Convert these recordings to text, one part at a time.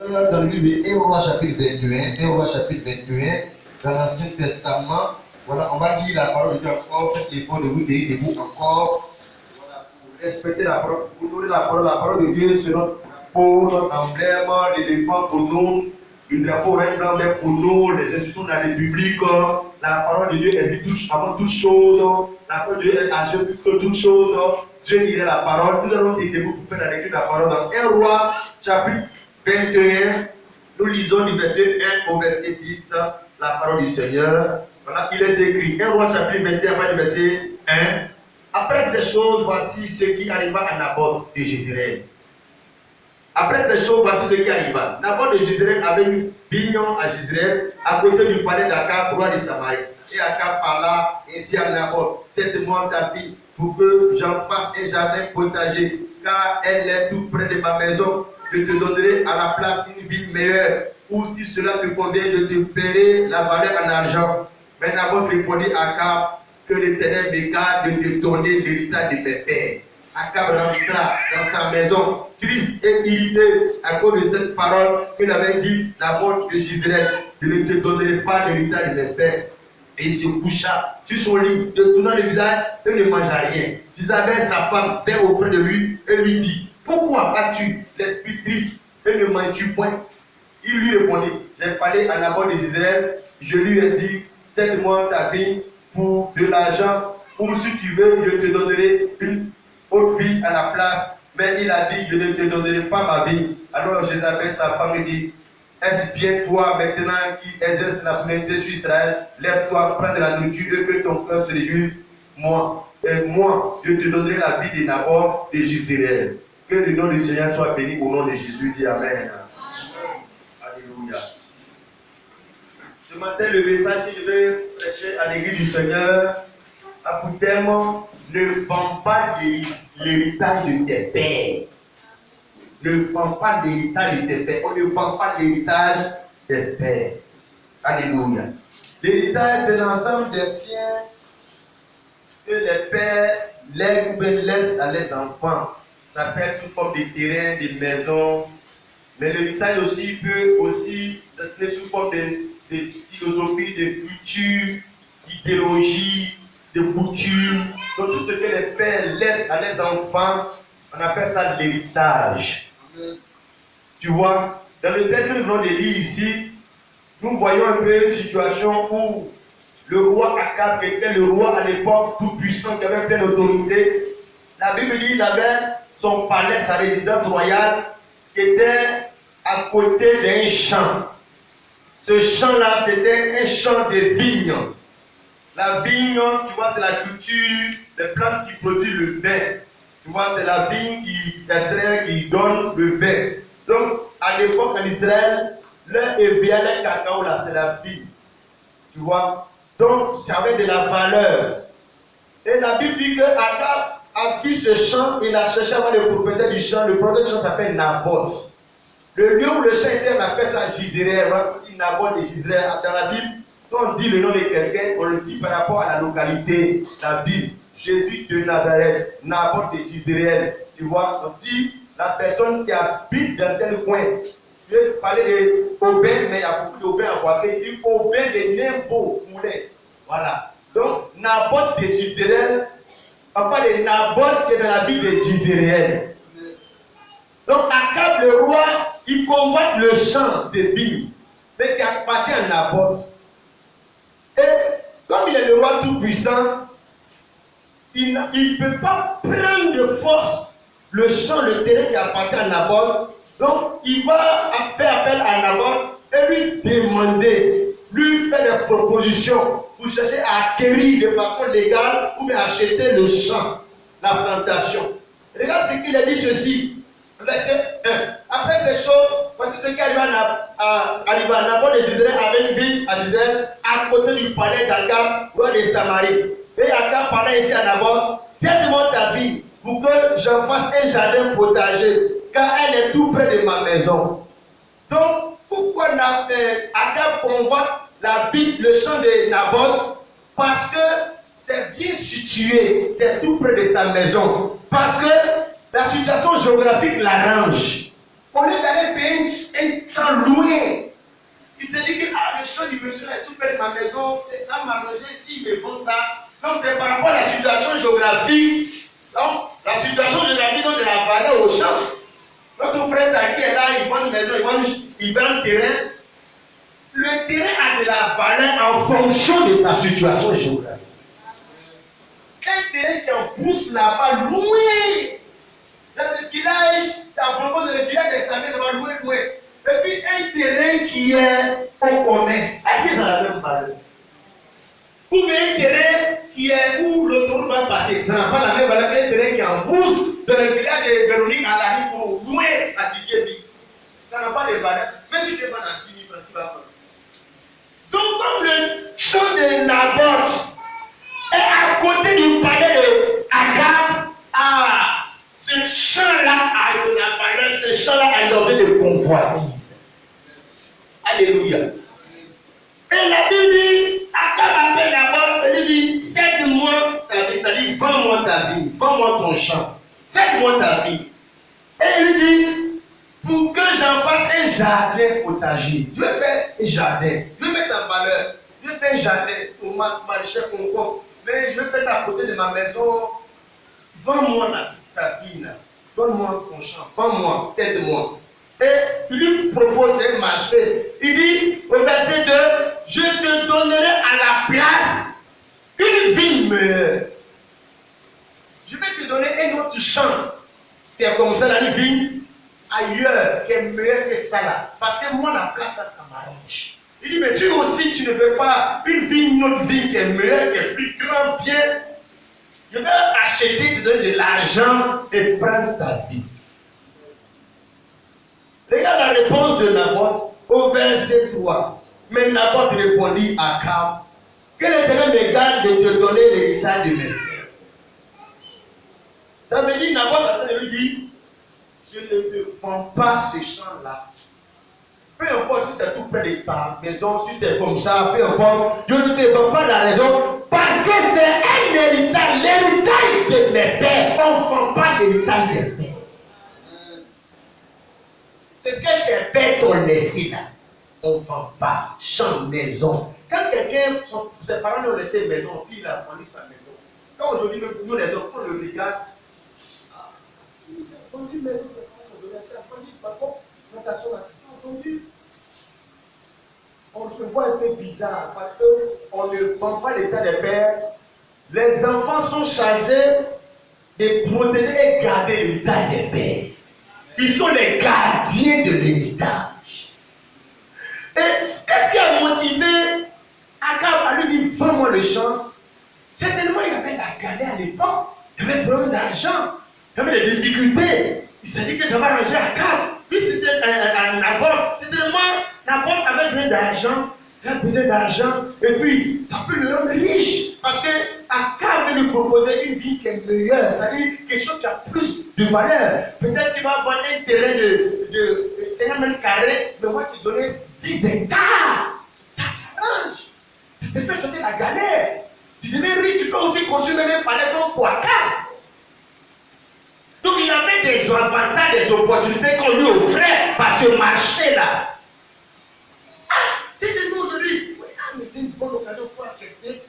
dans le livre de 1 Roi chapitre 21, 1 Roi chapitre 21, dans l'Ancien Testament, voilà, on va lire la parole de Dieu encore, faites l'effort de vous tenir debout encore, voilà, pour respecter la parole, pour donner la parole de Dieu selon pour notre emblème, l'éléphant pour nous, le drapeau red blanc pour nous, les institutions de la République, la parole de Dieu existe avant toute chose, la parole de Dieu agit plus que toute chose, Dieu il est la parole, nous allons être debout pour faire la lecture de la parole dans 1 Roi chapitre 21, nous lisons du verset 1 au verset 10, la parole du Seigneur. Voilà, il est écrit, 1 Roi chapitre 21, après le verset 1. Après ces choses, voici ce qui arriva à Naboth de Jézréel. Après ces choses, voici ce qui arriva. Naboth de Jézréel avait une vignon à Jézréel, à côté du palais d'Akab, roi de Samarie. Et Akab parla ainsi à Naboth, cède-moi ta fille, pour que j'en fasse un jardin potager, car elle est tout près de ma maison. Je te donnerai à la place une ville meilleure, ou si cela te convient, je te paierai la valeur en argent. Mais Naboth répondit à Akab, que l'Éternel me garde de te donner l'héritage de mes pères. Akab rentra dans sa maison, triste et irrité à cause de cette parole qu'il avait dit Naboth de Jézréel, je ne te donnerai pas l'héritage de mes pères. Et il se coucha sur son lit, de tournant le visage, et ne mangea rien. Isabelle, sa femme, vint auprès de lui et lui dit, pourquoi as-tu l'esprit triste et ne manges-tu point? Il lui répondit, j'ai parlé à Naboth de Jézréel, je lui ai dit, cède-moi ta vie pour de l'argent, ou si tu veux, je te donnerai une autre vie à la place. Mais il a dit, je ne te donnerai pas ma vie. Alors Jézabel, sa femme, lui dit, est-ce bien toi maintenant qui exerce la souveraineté sur Israël? Lève-toi, prends de la nourriture et que ton cœur se réjouisse. Moi, je te donnerai la vie de Naboth de Jézréel. Que le nom du Seigneur soit béni au nom de Jésus. Dis Amen. Alléluia. Ce matin, le message que je vais prêcher à l'église du Seigneur a pour thème, ne vends pas l'héritage de tes pères. Ne vends pas l'héritage de tes pères. On ne vend pas l'héritage des pères. Alléluia. L'héritage, c'est l'ensemble des biens que les pères lèguent ou laissent à leurs enfants. Ça peut être sous forme de terrain, de maisons. Mais l'héritage aussi peut aussi s'exprimer sous forme de philosophie, de culture, d'idéologie, de coutume. Donc tout ce que les pères laissent à leurs enfants, on appelle ça l'héritage. Tu vois, dans le texte que nous venons de lire ici, nous voyons un peu une situation où le roi Akab, qui était le roi à l'époque tout puissant, qui avait pleine autorité, la Bible dit qu'il avait son palais, sa résidence royale, qui était à côté d'un champ. Ce champ-là, c'était un champ de vignes. La vigne, tu vois, c'est la culture, les plantes qui produisent le vin. Tu vois, c'est la vigne qui extrait, qui donne le vin. Donc, à l'époque en Israël, le EVA, le cacao, là, c'est la vigne. Tu vois, donc, ça avait de la valeur. Et la Bible dit que Akab a vu ce champ, il a cherché à voir le propriétaire du champ. Le propriétaire du champ s'appelle Naboth. Le lieu où le champ était, on appelle ça Jézréel. On dit Naboth de Jézréel. Dans la Bible, quand on dit le nom de quelqu'un, on le dit par rapport à la localité, la ville. Jésus de Nazareth, Naboth de Jézréel. Tu vois, on dit la personne qui habite dans tel coin. Je vais parler de Aubin, mais il y a beaucoup d'Aubin en Guadeloupe. Il dit Aubin de Nimbo Moulin. Voilà. Donc, Naboth de Jézréel, on parle de Naboth qui est dans la ville de Jézréel. Donc, Akab le roi, il convoite le champ de vigne, mais qui appartient à Naboth. Et comme il est le roi tout-puissant, il ne peut pas prendre de force le champ, le terrain qui appartient à Naboth. Donc, il va faire appel à Naboth et lui demander, lui faire des propositions pour chercher à acquérir de façon légale ou bien acheter le champ, la plantation. Regarde ce qu'il a dit ceci. Verset 1. Après ces choses, voici ce qui arriva à Naboth de Jézréel avec une ville à Jézréel, à côté du palais d'Akab, roi de Samarie. Et Akab parlait ici à Naboth, cède-moi ta vie pour que j'en fasse un jardin potager, car elle est tout près de ma maison. Donc, pourquoi Akab convoite la ville, le champ de Naboth? Parce que c'est bien situé, c'est tout près de sa maison. Parce que la situation géographique l'arrange. Au lieu d'aller payer un champ loué, il s'est dit que le champ du monsieur est tout près de ma maison, ça m'arrangeait s'il me vend ça. Donc c'est par rapport à la situation géographique. Donc la situation géographique de la vallée au champ. Notre frère Taki est là, il vend une maison, il vend un terrain. Le terrain a de la valeur en fonction de ta situation géographique. Un terrain qui en pousse là-bas, loin. Dans le village, à propos de le village des Samuels, loin. Et puis un terrain qui est au commerce. Est-ce que ça a la même valeur? Ou bien un terrain qui est où l'autoroute va passer. Ça n'a pas la même valeur qu'un terrain qui est en pousse dans le village de Véronique à la rue pour louer à Didier. Ça n'a pas de valeur. Mais si tu es pas dans 10 000 francs, tu vas prendre. Donc, comme le champ de Naboth est à côté du palais de Akab, ce champ-là a de la valeur, ce champ-là a l'objet de convoitise. Alléluia. Et la Bible dit, Akab appelle Naboth, elle lui dit, cède-moi ta vie, ça dit, vends-moi ta vie, vends-moi ton champ, cède-moi ta vie. Et il lui dit, pour que j'en fasse un jardin potager. Je vais faire un jardin. Je vais mettre en valeur. Je vais faire un jardin, tomates, maraîchères, concombre. Mais je vais faire ça à côté de ma maison. Vends-moi ta vie là. Donne-moi ton champ. Vends-moi, cède-moi. Et il lui propose un marché. Il dit au verset 2, je te donnerai à la place une ville meilleure. Je vais te donner un autre champ. qui est comme ça, la vie ailleurs, qui est meilleur que ça là. Parce que moi, la place, ça m'arrange. Il dit, mais si aussi tu ne veux pas une vie, une autre vie qui est meilleure, qui est plus grand, bien, je vais acheter, te donner de l'argent et prendre ta vie. Regarde la réponse de Naboth au verset 3. Mais Naboth répondit à Akab, que l'Éternel me garde de te donner l'héritage de mes pères. Ça veut dire, Naboth lui dit, je ne te vends pas ce champ-là. Peu importe si c'est tout près de ta maison, si c'est comme ça, peu importe, je ne te vends pas la raison, parce que c'est un héritage, l'héritage de mes pères. On ne vend pas l'héritage des pères. Ce que tes pères t'ont laissé là, on ne vend pas. Champ, maison. Quand quelqu'un, ses parents lui ont laissé une maison, puis il a vendu sa maison. Quand aujourd'hui, nous les hommes, on le regarde, il a vendu une maison, il a vendu un balcon, plantation là, il a vendu. On se voit un peu bizarre parce qu'on ne vend pas l'état des pères. Les enfants sont chargés de protéger et garder l'héritage des pères. Ils sont les gardiens de l'héritage. Et qu'est-ce qui a motivé Akab à lui dire vends-moi le champ? Certainement, il y avait la galère à l'époque. Il y avait des problèmes d'argent. Il y avait des difficultés. Il s'est dit que ça va arranger Akab. Puis c'était un Naboth. Certainement, Naboth avait besoin d'argent. Il a besoin d'argent. Et puis, ça peut le rendre riche. Parce que Akab veut lui proposer une vie qui est meilleure. C'est-à-dire quelque chose qui a plus de valeur. Peut-être qu'il va avoir un terrain de 50 mètres carrés. Mais moi, te donner 10 hectares. Ça t'arrange. Ça te fait sauter la galère. Tu deviens riche. Tu peux aussi construire même un palais comme pour Akab. Donc il avait des avantages, des opportunités qu'on lui offrait par ce marché-là. Ah, si c'est nous aujourd'hui, oui, mais c'est une bonne occasion, il faut accepter.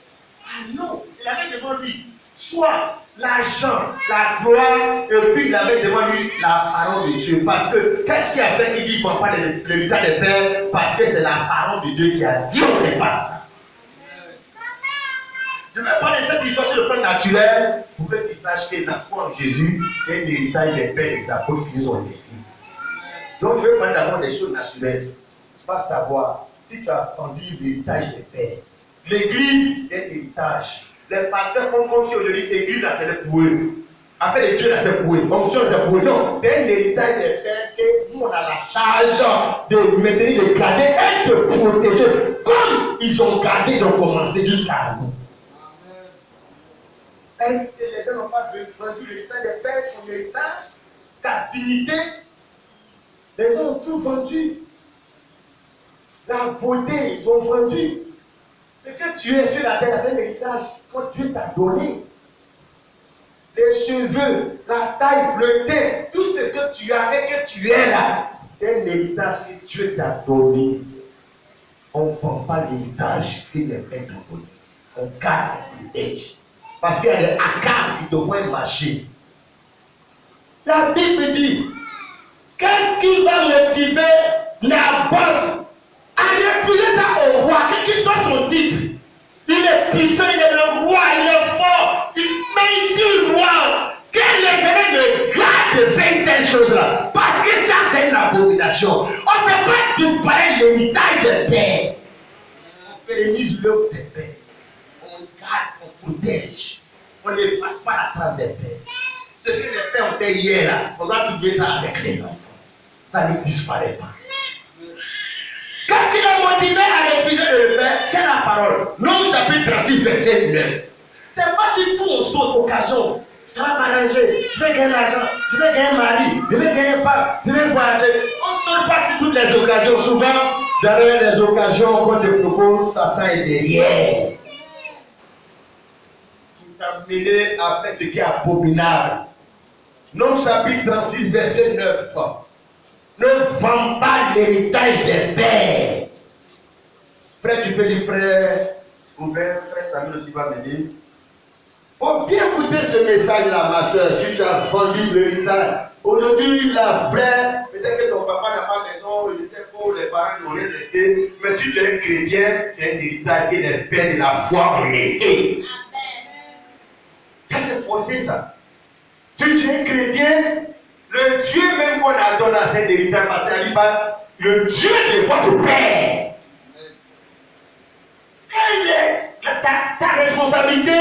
Ah non, il avait devant lui soit l'argent, la gloire, et puis il avait devant lui la parole de Dieu. Parce que qu'est-ce qui a fait qu'il dit qu'il ne voit pas l'héritage des pères? Parce que c'est la parole de Dieu qui a dit on ne fait pas ça. Je ne vais pas laisser cette histoire sur le plan naturel pour qu'ils sachent que la foi en Jésus, c'est un héritage des pères et des apôtres qui nous ont laissés. Donc je vais parler d'abord des choses naturelles. Pas savoir si tu as entendu l'héritage des pères. L'église, c'est un héritage. Les pasteurs font comme si aujourd'hui l'église, là, c'est le pour eux. Affaire de Dieu, là, c'est pour eux. Fonction, c'est pour eux. Non, c'est un héritage des pères que nous, on a la charge de maintenir, de garder et de protéger. Comme ils ont gardé, ils ont commencé jusqu'à nous. Est-ce que les gens n'ont pas vendu l'héritage des pères, ton héritage, ta dignité? Les gens ont tout vendu. La beauté, ils ont vendu. Ce que tu es sur la terre, c'est un héritage que Dieu t'a donné. Les cheveux, la taille, le teint, tout ce que tu as et que tu es là, C'est un héritage que Dieu t'a donné. On ne vend pas l'héritage que les pères t'ont donné. On garde le protège. Parce qu'il y a des accords qui devraient marcher. La Bible dit, qu'est-ce qui va motiver Naboth à refuser ça au roi, quel qu'il soit son titre? Il est puissant, il est le roi, il est fort, mais il dit roi, quel intérêt de garde de faire telle chose-là? Parce que ça, c'est une abomination. On ne fait pas disparaître l'héritage des pères. On pérennise l'œuvre des pères. On garde, on protège. On n'efface pas la trace des pères. Ce que les pères ont fait hier, là, on doit trouver ça avec les enfants. Ça ne disparaît pas. Qu'est-ce qui l'a motivé à refuser de le faire? C'est la parole. Nom chapitre 36, verset 9. C'est pas si tout on saute occasion. Ça va m'arranger. Je vais gagner l'argent. Je vais gagner un mari. Je vais gagner une femme. Je vais voyager. On ne saute pas sur toutes les occasions. Souvent, derrière les occasions qu'on te propose, Satan est derrière. Qui t'a mené à faire ce qui est abominable. Nom chapitre 36, verset 9. Ne vends pas l'héritage des pères. Frère, tu peux dire, frère Oubert, frère Samuel aussi va me dire. Il faut bien écouter ce message-là, ma soeur, si tu as vendu l'héritage. Aujourd'hui, la vraie, peut-être que ton papa n'a pas maison, il était pauvre, les parents l'ont laissé. Mais si tu es un chrétien, tu as un héritage que les pères de la foi ont laissé. Ça, c'est forcé, ça. Si tu es un chrétien, le Dieu même qu'on adore dans cet héritage, parce que la Bible parle, le Dieu de votre Père. Quelle est ta responsabilité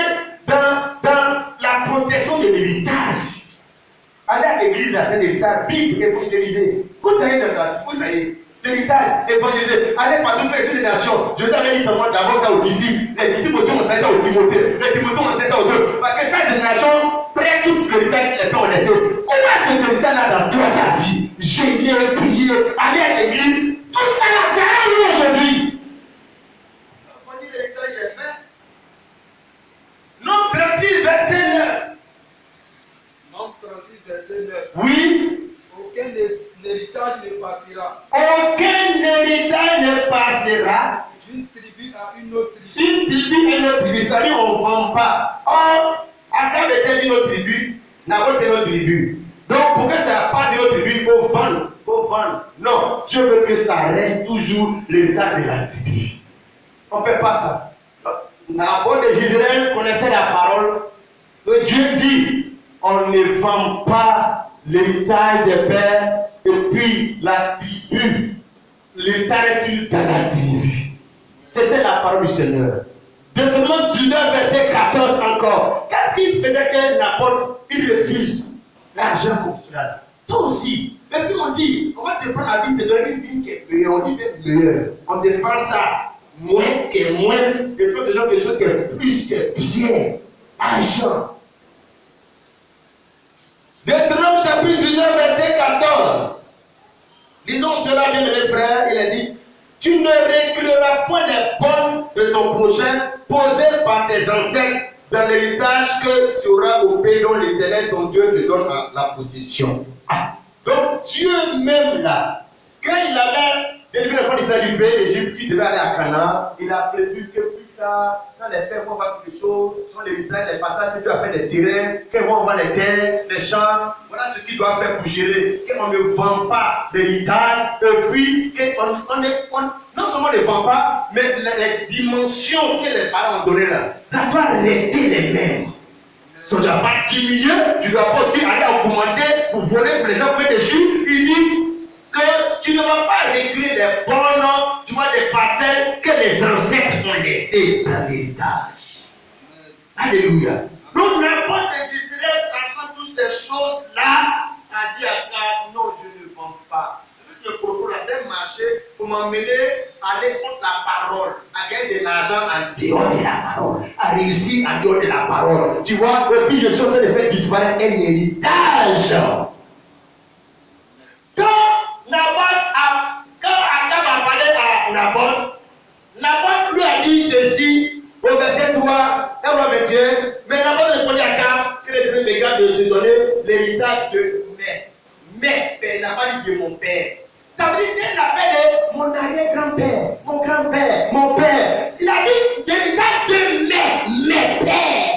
dans la protection de l'héritage? Allez à l'église, à cet héritage, Bible, évangéliser. Vous savez, l'héritage, évangéliser. Allez partout faire toutes les nations. Je vous avais dit seulement d'abord ça aux disciples. Les disciples aussi ont enseigné ça aux Timothée. Les Timothées ont enseigné ça aux deux. Parce que chaque génération prête tout l'héritage que les pères ont laissé. Où est ce héritage-là dans toi, ta vie? Gémir, prier, aller à l'église. Tout ça là, c'est à nous aujourd'hui. L'héritage est fait. Nom 36, verset 9. Nom 36, verset 9. Oui. Aucun héritage ne passera. Aucun héritage ne passera D'une tribu à une autre tribu. une tribu et une autre tribu. Ça dit, on ne vend pas. Or, Akab était d'une autre tribu, Naboth était d'une autre tribu. Donc, pour que ça parte d'une autre tribu, il faut vendre. Il faut vendre. Non, Dieu veut que ça reste toujours l'héritage de la tribu. On ne fait pas ça. Naboth de Jezreel connaissait la parole que Dieu dit. On ne vend pas l'héritage des pères et puis la tribu. L'héritage est toujours dans la tribu. C'était la parole du Seigneur. Deutéronome 19, verset 14 encore. Qu'est-ce qu'il faisait que Naboth, il refuse l'argent comme cela? Toi aussi. Et puis on dit, on va te prendre la vie, te donner une vie qui est meilleure. On dit même meilleure. On te prend ça moins que moins. Et puis on te donne quelque chose qui est plus que bien. Argent. Deutéronome chapitre 19, verset 14. Lisons cela, bien mes frères. Il a dit, tu ne reculeras point les bonnes de ton prochain posées par tes ancêtres dans l'héritage que tu auras au pays dont l'Éternel, ton Dieu, te donne la possession. Ah. Donc Dieu même là, quand il avait délivré les d'Israël du pays d'Égypte qui devait aller à Canaan, il a prévu que plus tard, quand les pères vont voir quelque chose, sont l'héritage, les partages, que tu as fait des terrains, qu'ils vont voir les terres, les champs, voilà ce qu'ils doivent faire pour gérer, qu'on ne vend pas l'héritage, et puis non seulement ne vend pas, mais les dimensions que les parents ont données là, ça doit rester les mêmes. Ça ne doit pas diminuer, tu ne dois pas aussi aller augmenter pour voler pour les gens près dessus. Il dit que tu ne vas pas reculer les bonnes, tu vois, des parcelles que les ancêtres ont laissées dans l'héritage. Alléluia. Donc n'importe qui Jezreel, sachant toutes ces choses-là, a dit à Akab, non, je ne vends pas. Celui qui me propose c'est un marché pour m'emmener à aller contre la parole, à gagner de l'argent en dehors de la parole, à réussir en dehors de la parole. Tu vois, et puis je suis en train de faire disparaître un héritage. Quand Akab a parlé à Naboth lui a dit ceci au verset 3, et au 21, mais Naboth répondit à Akab que les gars de te donner l'héritage de mais il n'a pas dit de mon père. dit, c'est l'affaire de mon arrière-grand-père, mon grand-père, mon père. Il a dit, l'héritage de mes pères.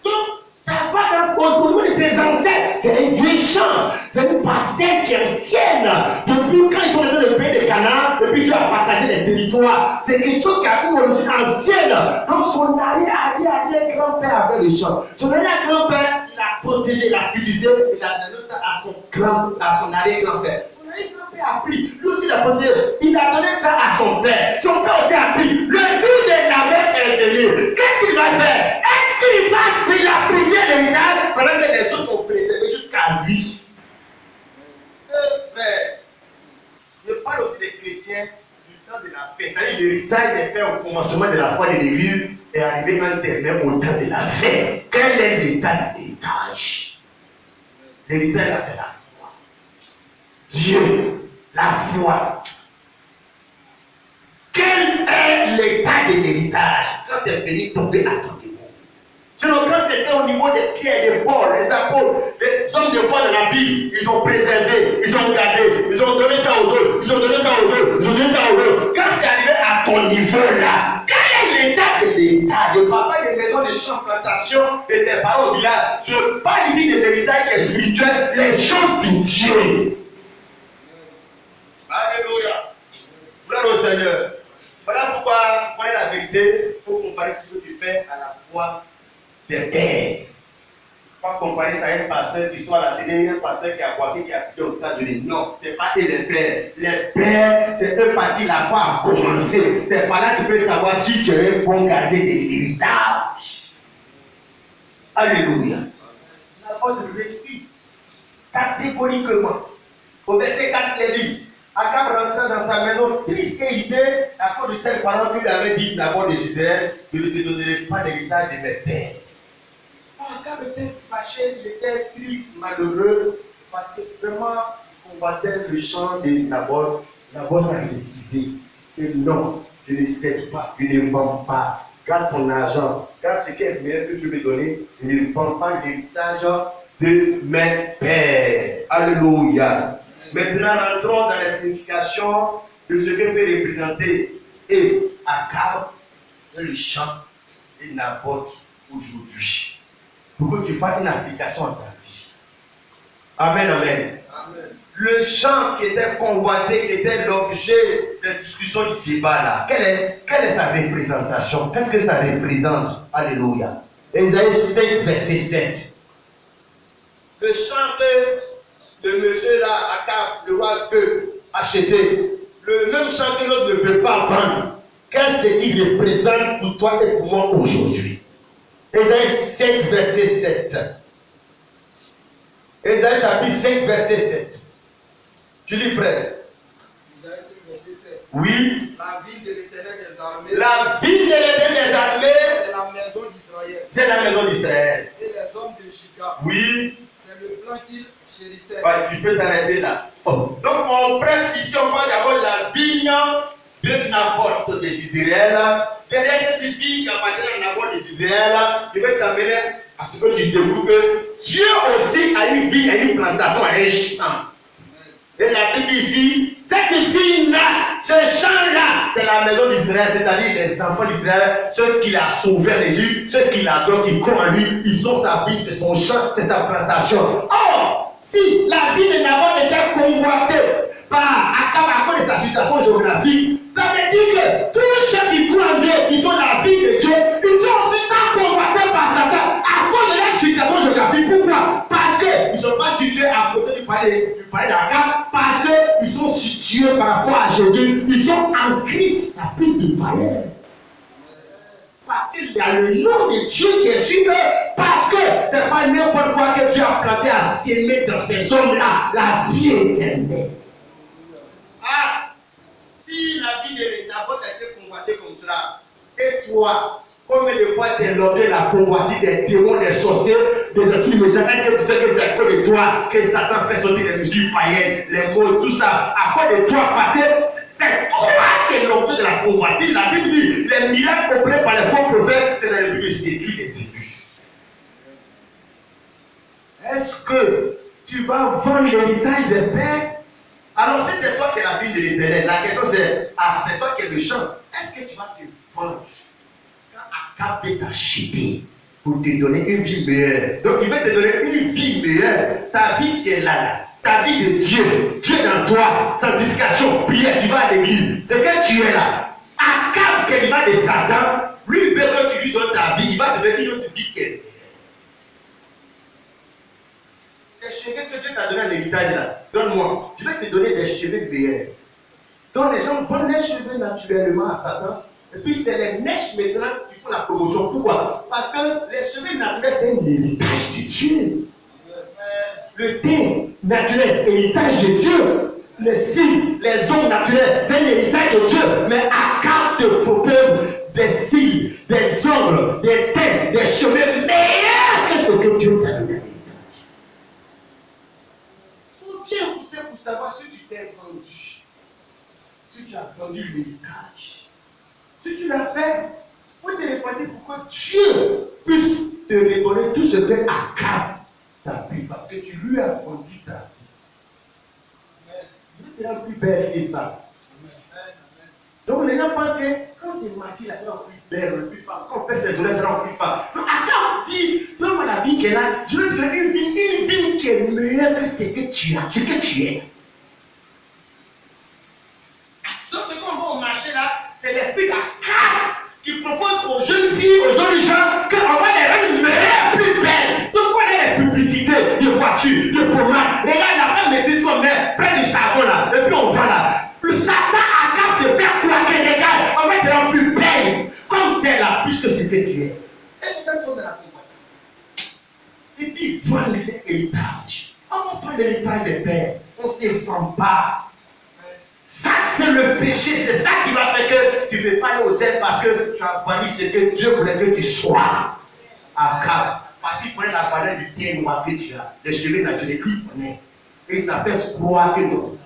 Donc, ça va au niveau de ses ancêtres. C'est un vieux champ. C'est une parcelle qui est ancienne. Depuis quand ils sont dans le pays de Canaan, depuis Dieu a partagé les territoires, c'est quelque chose qui a une origine ancienne. Donc, son arrière-grand-père avait le champ. Son arrière-grand-père, il a protégé, il a fidélisé, il a donné ça à son arrière-grand-père. Son arrière-grand-père a pris. Lui aussi, il a protégé. Il a donné ça à son père. Son père aussi a pris. Le tour de Nabal est venu. Qu'est-ce qu'il va faire? Est-ce qu'il va de la prière de l'héritage pendant que les autres ont préservé jusqu'à lui? Frère, je parle aussi des chrétiens du temps de la fête. C'est-à-dire l'héritage des pères au commencement de la foi de l'église est arrivé quand même au temps de la fête. Quel est l'état de l'héritage? L'héritage là, c'est la foi. Dieu, la foi. Quel est l'état de l'héritage? Quand c'est venu tomber, attendez-vous. Sinon, quand c'était au niveau des pierres, des ports, les apôtres, les hommes de foi de la Bible, ils ont préservé, ils ont gardé, ils ont donné ça aux autres, ils ont donné ça aux autres, ils ont donné ça aux autres. Quand c'est arrivé à ton niveau là, quel est l'état de l'héritage? Je ne parle pas des maisons de champs, plantations, de tes parents au village. Je parle ici de l'héritage qui est spirituel, les choses de Dieu. Alléluia. Gloire au Seigneur. Voilà pourquoi, pour la vérité, il faut comparer ce que tu fais à la foi des pères. Pas comparer ça à un pasteur qui soit à la télé, un pasteur qui a boité, qui a quitté aux États-Unis. Non, c'est pas les pères. Les pères, c'est eux par qui la foi a commencé. C'est par là que tu peux savoir si tu es un bon gardien de l'héritage. Alléluia. L'apôtre récit catégoriquement. Au verset 4, il dit, Akab rentra dans sa maison triste et idée à cause de cette parole qu'il avait dit d'abord de Judée, je ne te donnerai pas l'héritage de mes pères. Akab était fâché, il était triste, malheureux, parce que vraiment, il combattait le champ de Naboth. Naboth a refusé. Et non, je ne cède pas, je ne vends pas. Garde ton argent, garde ce qui est meilleur que tu veux donner, je ne vends pas l'héritage de mes pères. Alléluia. Maintenant, rentrons dans la signification de ce que peut représenter et Akab dans le champ de Naboth aujourd'hui. Pour que tu fasses une application à ta vie. Amen, amen. Amen. Le champ qui était convoité, qui était l'objet de discussion du débat là, quelle est sa représentation? Qu'est-ce que ça représente? Alléluia. Ésaïe 5, verset 7. Le champ que le monsieur là, Akab, le roi veut acheter, le même champ que l'autre ne veut pas vendre, qu'est-ce qu'il représente pour toi et pour moi aujourd'hui? Ésaïe 5, verset 7. Ésaïe chapitre 5, verset 7. Tu lis, frère? Ésaïe 5, verset 7. Oui. La ville de l'Éternel des armées. La ville de l'Éternel des armées. C'est la maison d'Israël. C'est la maison d'Israël. Et les hommes de Juda. Oui. C'est le plan qu'ils chérissaient. Ouais, tu peux t'arrêter là. Oh. Donc on prêche ici, on parle d'abord de la vigne de Naboth de Jezreel. Derrière cette fille qui appartient à Naboth de Jezreel, je vais t'amener à ce que tu découvres que Dieu aussi a une vigne, a une plantation, a un champ. Et la Bible ici, cette vigne-là, ce champ-là, c'est la maison d'Israël, c'est-à-dire les enfants d'Israël, ceux qu'il a sauvés en Égypte, ceux qu'il adore, qui croient en lui, ils ont sa vie, c'est son champ, c'est sa plantation. Or, si la vie de Naboth était convoitée par Akab à cause de sa situation géographique, ça veut dire que tous ceux qui croient en Dieu, qui ont la vie de Dieu, ils sont aussi convoités par Satan à cause de leur situation géographique. Pourquoi? Parce qu'ils ne sont pas situés à côté du palais d'Akab, parce qu'ils sont situés par rapport à Jésus, ils sont en Christ, sa plus de valeur. Parce qu'il y a le nom de Dieu qui est sur eux. Parce que ce n'est pas n'importe quoi que Dieu a planté à s'aimer dans ces hommes-là, la vie éternelle. Ah, si la vie de Naboth a été convoitée comme cela, et toi, combien de fois tu es l'objet de la convoitise des démons, des sorciers, des esprits méchants? Est-ce que tu sais que c'est à cause de toi que Satan fait sortir les mesures païennes, les mots, tout ça? À cause de toi, parce que c'est toi qui es l'objet de la convoitise. La Bible dit, les miracles opérés par les faux prophètes, c'est dans le but de séduire les élus. Est-ce que tu vas vendre l'héritage des pères Alors si c'est toi qui es la ville de l'Éternel, la question c'est, c'est toi qui es le champ, est-ce que tu vas te vendre quand Akab veut t'acheter pour te donner une vie meilleure? Donc il veut te donner une vie meilleure, ta vie qui est là, ta vie de Dieu, Dieu dans toi, sanctification, prière, tu vas à l'église, c'est que tu es là. Akab, qui est l'image de Satan, lui veut que tu lui donnes ta vie, il va te donner une autre vie qui est meilleure. Les cheveux que Dieu t'a donné à l'héritage là, donne-moi. Je vais te donner des cheveux meilleurs. Donc les gens vendent les cheveux naturellement à Satan. Et puis c'est les mèches maintenant qui font la promotion. Pourquoi? Parce que les cheveux naturels, c'est un héritage de Dieu. Le teint naturel, héritage de Dieu. Les cils, les ongles naturels, c'est l'héritage de Dieu. Mais Akab te propose des cils, des ongles, des teintes, des cheveux meilleurs que ce que Dieu t'a donné. Bien écouter pour savoir si tu t'es vendu, si tu as vendu l'héritage. Si tu l'as fait, il faut te répondre pour que Dieu puisse te redonner tout ce que Akab t'a pris, parce que tu lui as vendu ta vie. Il te rend plus belle que ça. Donc les gens pensent que quand c'est marqué là, ça rend plus belle, plus femme. Quand on pèse les oreilles, ça rend plus femme. Donc Akab dit, donne-moi la vie qu'elle a, je vais te donner une vie qui est meilleure que ce que tu as, ce que tu es. Donc ce qu'on voit au marché là, c'est l'esprit d'Akab Qui propose aux jeunes filles, aux jeunes gens, qu'on va les rendre meilleures, plus belles. Donc on a les publicités de voitures, de pommades. Regarde, la femme maîtrise qu'on met près du savon là, et puis on va là. Le Satan Akab de faire quoi que les gars, on va te rendre plus belle, comme celle-là, plus que ce que tu es. et nous entrons dans la convoitise. Et puis vend l'héritage. On ne vend pas l'héritage des pères, on ne se vend pas. Ça, c'est le péché, c'est ça qui va faire que tu ne peux pas aller au ciel parce que tu as vendu ce que Dieu voulait que tu sois. Akab, parce qu'il prenait la valeur du teint noir que tu as, les cheveux naturels, lui prenait. Et il t'a fait croire que non, ça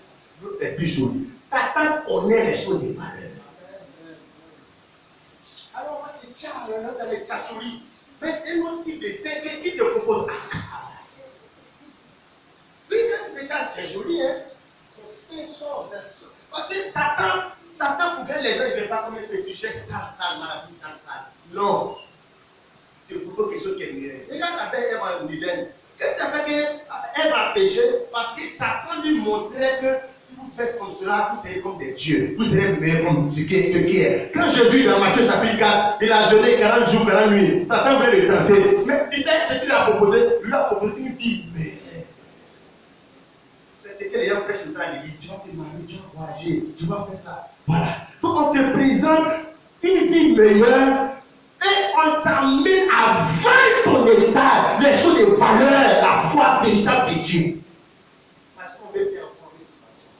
c'est plus joli. Satan connaît les choses des valeurs. Alors moi c'est Charles dans les tchatouris. Mais c'est un autre type de teint qui te propose Akab. Oui, quand tu te casses, c'est joli, hein. C'est un sort, parce que Satan pour que les gens ne viennent pas comme un féticheur sale, maladie, sale. Non. Tu te proposes quelque chose qui est meilleur. Regarde la terre, Ève en Éden. Qu'est-ce que ça fait qu'Ève a péché? Parce que Satan lui montrait que si vous faites comme cela, vous serez comme des dieux. Vous serez meilleurs comme ce qui est. Quand Jésus, dans Matthieu chapitre 4, il a jeûné 40 jours, 40 nuits. Satan voulait le tenter. Mais tu sais ce qu'il a proposé? Il lui a proposé une vie meilleure. C'est ce que les gens prêchent tout le temps à l'église. Tu vas te marier, tu vas voyager, tu vas faire ça. Voilà. Donc on te présente une vie meilleure et on t'amène à vendre ton héritage, les choses de valeur, la foi véritable de Dieu. Parce qu'on veut faire fonder ce bâtiment.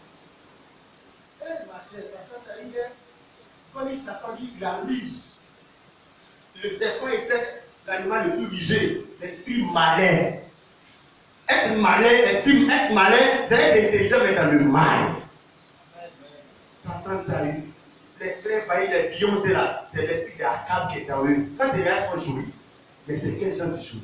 Eh, ma sœur, Satan t'a eu des. Quand il Satan dit la ruse, le serpent était l'animal le plus rusé, l'esprit malin. Être malin, c'est être intelligent, mais dans le mal. Satan t'a eu. Les clairs, les Beyoncé là, c'est l'esprit d'Akab qui est en eux. Quand tes regards sont jolis, mais c'est quel genre de jour?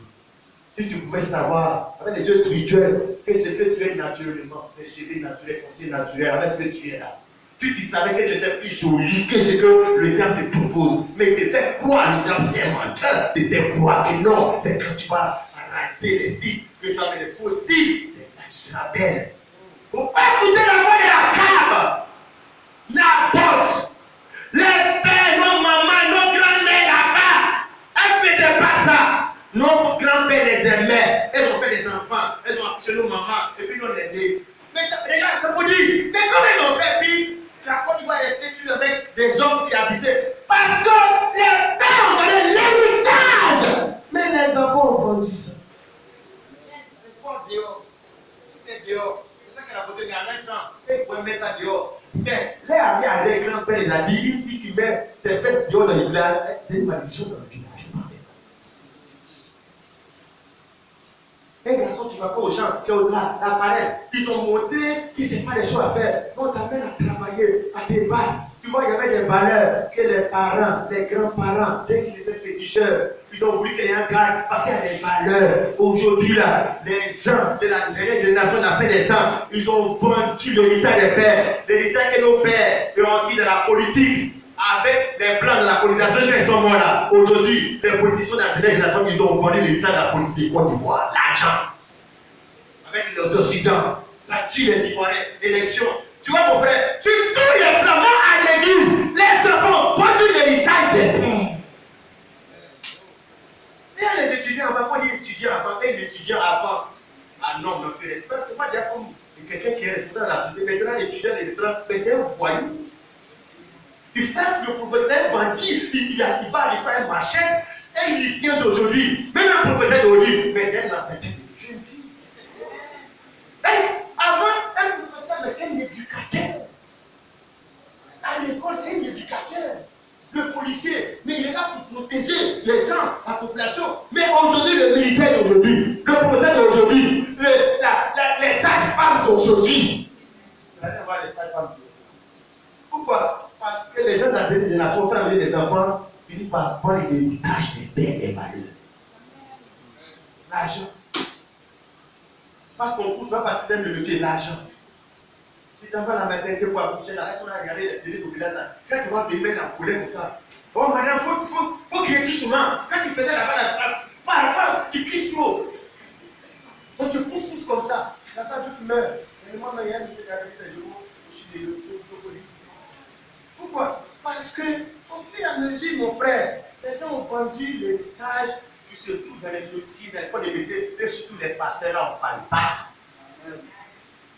Si tu pouvais savoir, avec les yeux spirituels, que ce que tu es naturellement, tes cheveux naturels, ton teint naturel, avec ce que tu es là. Si tu savais que tu étais plus joli que ce que le diable te propose, mais il te fait croire, le diable c'est un menteur, il te fait croire que non, c'est quand tu vas raser les cils, que tu vas mettre des faux cils, c'est là que tu seras belle. Il ne faut pas écouter la voix de Akab. N'importe. Les pères, nos mamans, nos grands-mères là-bas, elles ne faisaient pas ça. Nos grands-pères les aimaient. Elles ont fait des enfants. Elles ont accouché nos mamans. Et puis nous on est nés. Mais regarde, c'est pour dire. Mais comme elles ont fait, puis la Côte d'Ivoire est restée avec des hommes qui habitaient. Parce que les pères ont donné l'héritage. Mais les enfants ont vendu ça. Mais quoi dehors? Tout dehors. C'est ça qu'elle a voté, mais en même temps, elle pouvait mettre ça dehors. Mais là, avec le grand-père, il a dit, une fille qui met ses fesses dehors dans le village, c'est une malédiction dans le village. Un garçon qui ne va pas au champ, qui est au-delà, la paresse, ils ont monté, qui ne sait pas les choses à faire. On t'amène à travailler, à te battre. Tu vois, il y avait des valeurs que les parents, les grands-parents, dès qu'ils étaient féticheurs. Ils ont voulu créer un cadre parce qu'il y a des valeurs. Aujourd'hui, là, les gens de la dernière génération, de la fin des temps, ils ont vendu l'héritage des pères, l'héritage que nos pères ont acquis de la politique. Avec les plans de la colonisation, ils sont morts là. Aujourd'hui, les politiciens de la dernière génération, ils ont vendu l'héritage de la politique de Côte d'Ivoire, l'argent. Avec les Occidentaux, ça tue les Ivoiriens, l'élection. Tu vois mon frère, sur tous les plans, même à l'église, les enfants vendent l'héritage des pères. Il y a les étudiants avant, quand on dit étudiant avant, et l'étudiant avant, ah non, mais tu respectes, tu vas dire comme quelqu'un qui est respecté dans la société. Maintenant, l'étudiant, mais c'est un voyou. Il fait le professeur bandit, il va aller faire un machette, un lycéen d'aujourd'hui, même un professeur d'aujourd'hui, mais c'est un enseignant de jeune fille. Avant, un professeur, c'est un éducateur. À l'école, c'est un éducateur. Le policier, mais il est là pour protéger les gens, la population. Mais aujourd'hui, le militaire d'aujourd'hui, le professeur d'aujourd'hui, les sages-femmes d'aujourd'hui. Vous allez voir les sages-femmes d'aujourd'hui. Pourquoi? Parce que les gens de la dernière génération font amener des enfants, finissent par prendre l'héritage des pères et des valeurs. L'argent. Parce qu'on pousse pas parce qu'ils aiment le métier, l'argent. Si tu vas la maternité pour accoucher là, est-ce qu'on a regardé les télé populaires là? Quand tu vas venir mettre la poulet comme ça, oh madame, faut crier doucement. Quand tu faisais là-bas la phrase, parfois tu cries trop. Donc tu pousses comme ça. Là, ça tu meurs. Et moi, hier, je me suis regardé ces jours, je suis des choses que pourquoi? Parce que, au fur et à mesure, mon frère, les gens ont vendu l'héritage qui se trouve dans les métiers, dans l'école des métiers, et surtout les pasteurs là, on ne parle pas.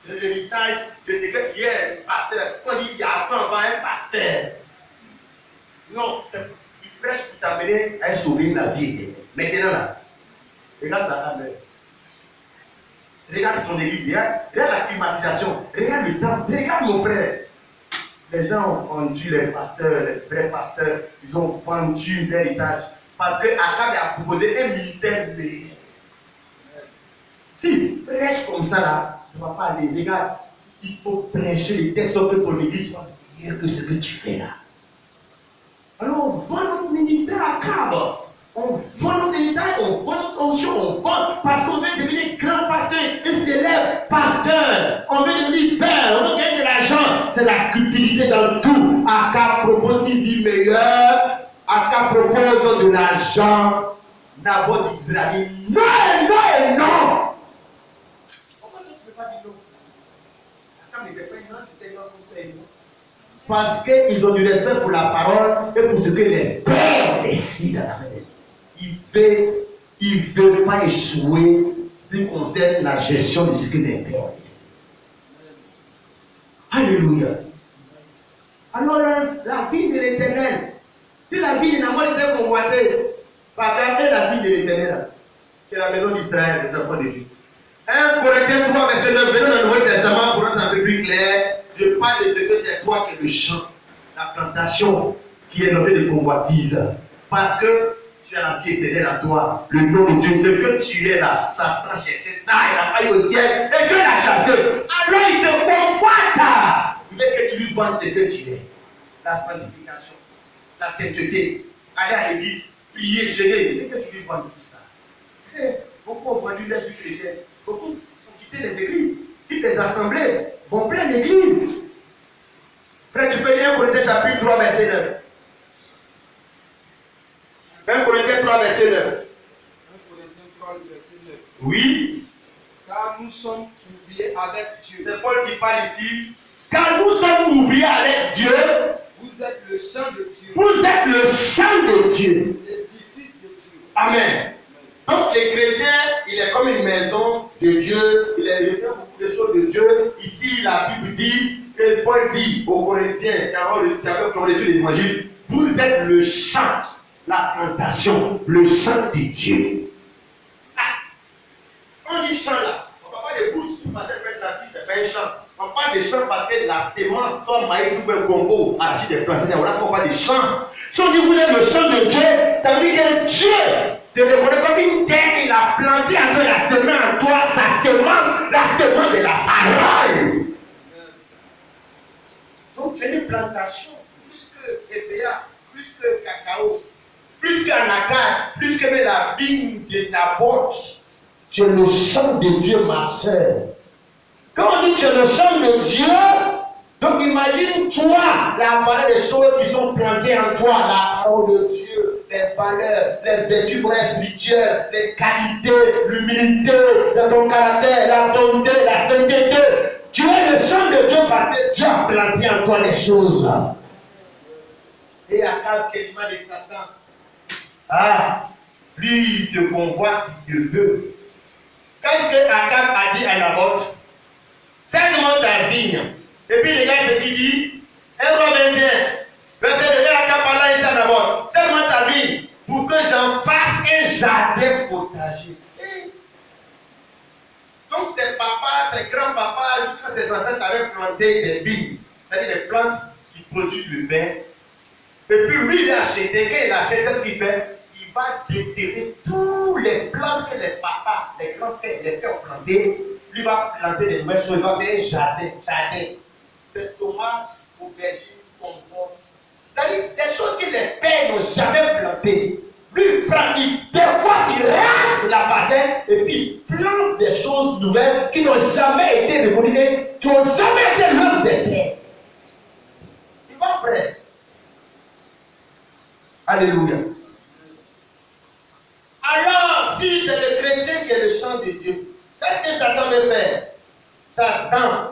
L'héritage de ce qu'il y a, pasteur. On dit il y a avant un pasteur. Non, il prêche pour t'amener à sauver la vie. Maintenant là, regarde ça, amen. Regarde son église, regarde la climatisation, regarde le temps, regarde mon frère. Les gens ont vendu les pasteurs, les vrais pasteurs, ils ont vendu l'héritage. Parce que Akab a proposé un ministère meilleur. Si prêche comme ça là, ça ne va pas aller. Regarde, il faut prêcher de sorte que ton église soit meilleure que ce que tu fais là. Alors on vend notre ministère à Akab. On vend notre héritage, on vend notre onction, on vend parce qu'on veut devenir grand pasteur, un célèbre pasteur. On veut devenir père, on veut gagner de l'argent. C'est la cupidité dans tout. Akab propose une vie meilleure. Akab propose de l'argent. Naboth d'Israël dit non, non et non. Pourquoi tu ne peux pas dire non? Akab n'était pas non, c'était non pour toi et non. Parce qu'ils ont du respect pour la parole et pour ce que les pères décident à la fin. Il ne veut pas échouer ce qui concerne la gestion de ce que les pères décident. Alléluia. Alors, la vie de l'Éternel, si la vie de Naboth était convoitée, regardez la vie de l'Éternel, c'est la maison d'Israël, les enfants de Dieu. 1 Corinthiens 3, verset 9, venons dans le Nouveau Testament pour nous un peu plus clair. Je parle de ce que c'est toi qui es le champ, la plantation qui est nommée de convoitise. Parce que tu as la vie éternelle en toi, le nom de Dieu, ce que tu es là, Satan cherchait ça, il a failli au ciel, et Dieu l'a chassé. Alors il te convoite. Il veut que tu lui vendes ce que tu es. La sanctification, la sainteté, aller à l'église, prier, jeûner, il veut que tu lui vendes tout ça. Et beaucoup ont vendu leur vie chrétienne. Beaucoup ont quitté les églises, quittent les assemblées, vont plein d'églises. Frère, tu peux lire 1 Corinthiens chapitre 3, verset 9. 1 Corinthiens 3, verset 9. 1 Corinthiens 3, verset 9. Oui. Car nous sommes oubliés avec Dieu. C'est Paul qui parle ici. Car nous sommes oubliés avec Dieu. Vous êtes le champ de Dieu. Vous êtes le champ de Dieu. L'édifice de Dieu. Amen. Donc les chrétiens, il est comme une maison de Dieu. Il est beaucoup de choses de Dieu. Ici, la Bible dit, que Paul dit aux Corinthiens qui ont reçu l'évangile, vous êtes le champ. La plantation, le champ de Dieu. Ah. On dit champ là. On ne parle pas de bourse parce qu'elle fait la vie, ce n'est pas un champ. On parle de champ parce que la sémence, soit maïs ou un combo, agit des plantes. On ne parle pas de champ. Si on dit vous êtes le champ de Dieu, ça veut dire que Dieu te reconnaît comme une terre, il a planté un peu la semence en toi, sa semence, la semence de la parole. Donc tu as une plantation, plus que EPA, plus que cacao. plus qu'en Akab, plus que la vigne de Naboth. Tu es le champ de Dieu, ma soeur. Quand on dit que tu es le champ de Dieu, donc imagine toi, la parole des choses qui sont plantées en toi, la parole de Dieu, les valeurs, les vertus spirituelles, les qualités, l'humilité de ton caractère, la bonté, la sainteté. Tu es le champ de Dieu parce que Dieu a planté en toi les choses. Et Akab, quasiment de Satan. Ah, lui, il te convoite, il te veut. Qu'est-ce que Akab a dit à Naboth? Sèche-moi ta vigne. Et puis les gars, c'est qui dit, 1 Roi 21, verset 2, Akab parla ici à Naboth. Sèche-moi ta vigne pour que j'en fasse un jardin potager. Donc ses papas, ses grands-papas, jusqu'à ses ancêtres avaient planté des vignes, c'est-à-dire des plantes qui produisent du vin. Et puis lui, il a acheté. Quand il achète, c'est ce qu'il fait. Il va déterrer toutes les plantes que les papas, les grands-pères, les pères ont plantées. Lui va planter des nouvelles choses. Il va faire un jardin. C'est tomates, aubergines, compotes. C'est-à-dire des choses que les pères n'ont jamais plantées. Lui, il prend, il décoiffe, il rase la parcelle et puis il plante des choses nouvelles qui n'ont jamais été révolutionnées, qui n'ont jamais été l'œuvre des pères. Il va frère. Alléluia. Alors, si c'est le chrétien qui est le champ de Dieu, qu'est-ce que Satan veut faire? Satan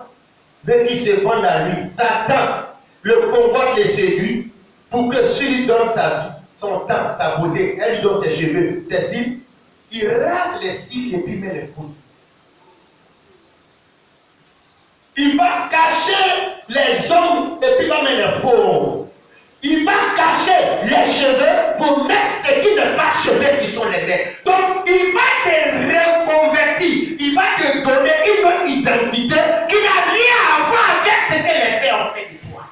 veut qu'il se vende à lui. Satan le convoite, les séduit pour que s'il lui donne sa vie, son temps, sa beauté, elle lui donne ses cheveux, ses cils, il rase les cils et puis met les faux cils. Il va cacher les hommes et puis va mettre les faux. Il va cacher les cheveux pour mettre ce qui n'est pas cheveux qui sont les mêmes. Donc il va te reconvertir, il va te donner une autre identité qui n'a rien à voir avec ce que les pères ont fait de toi.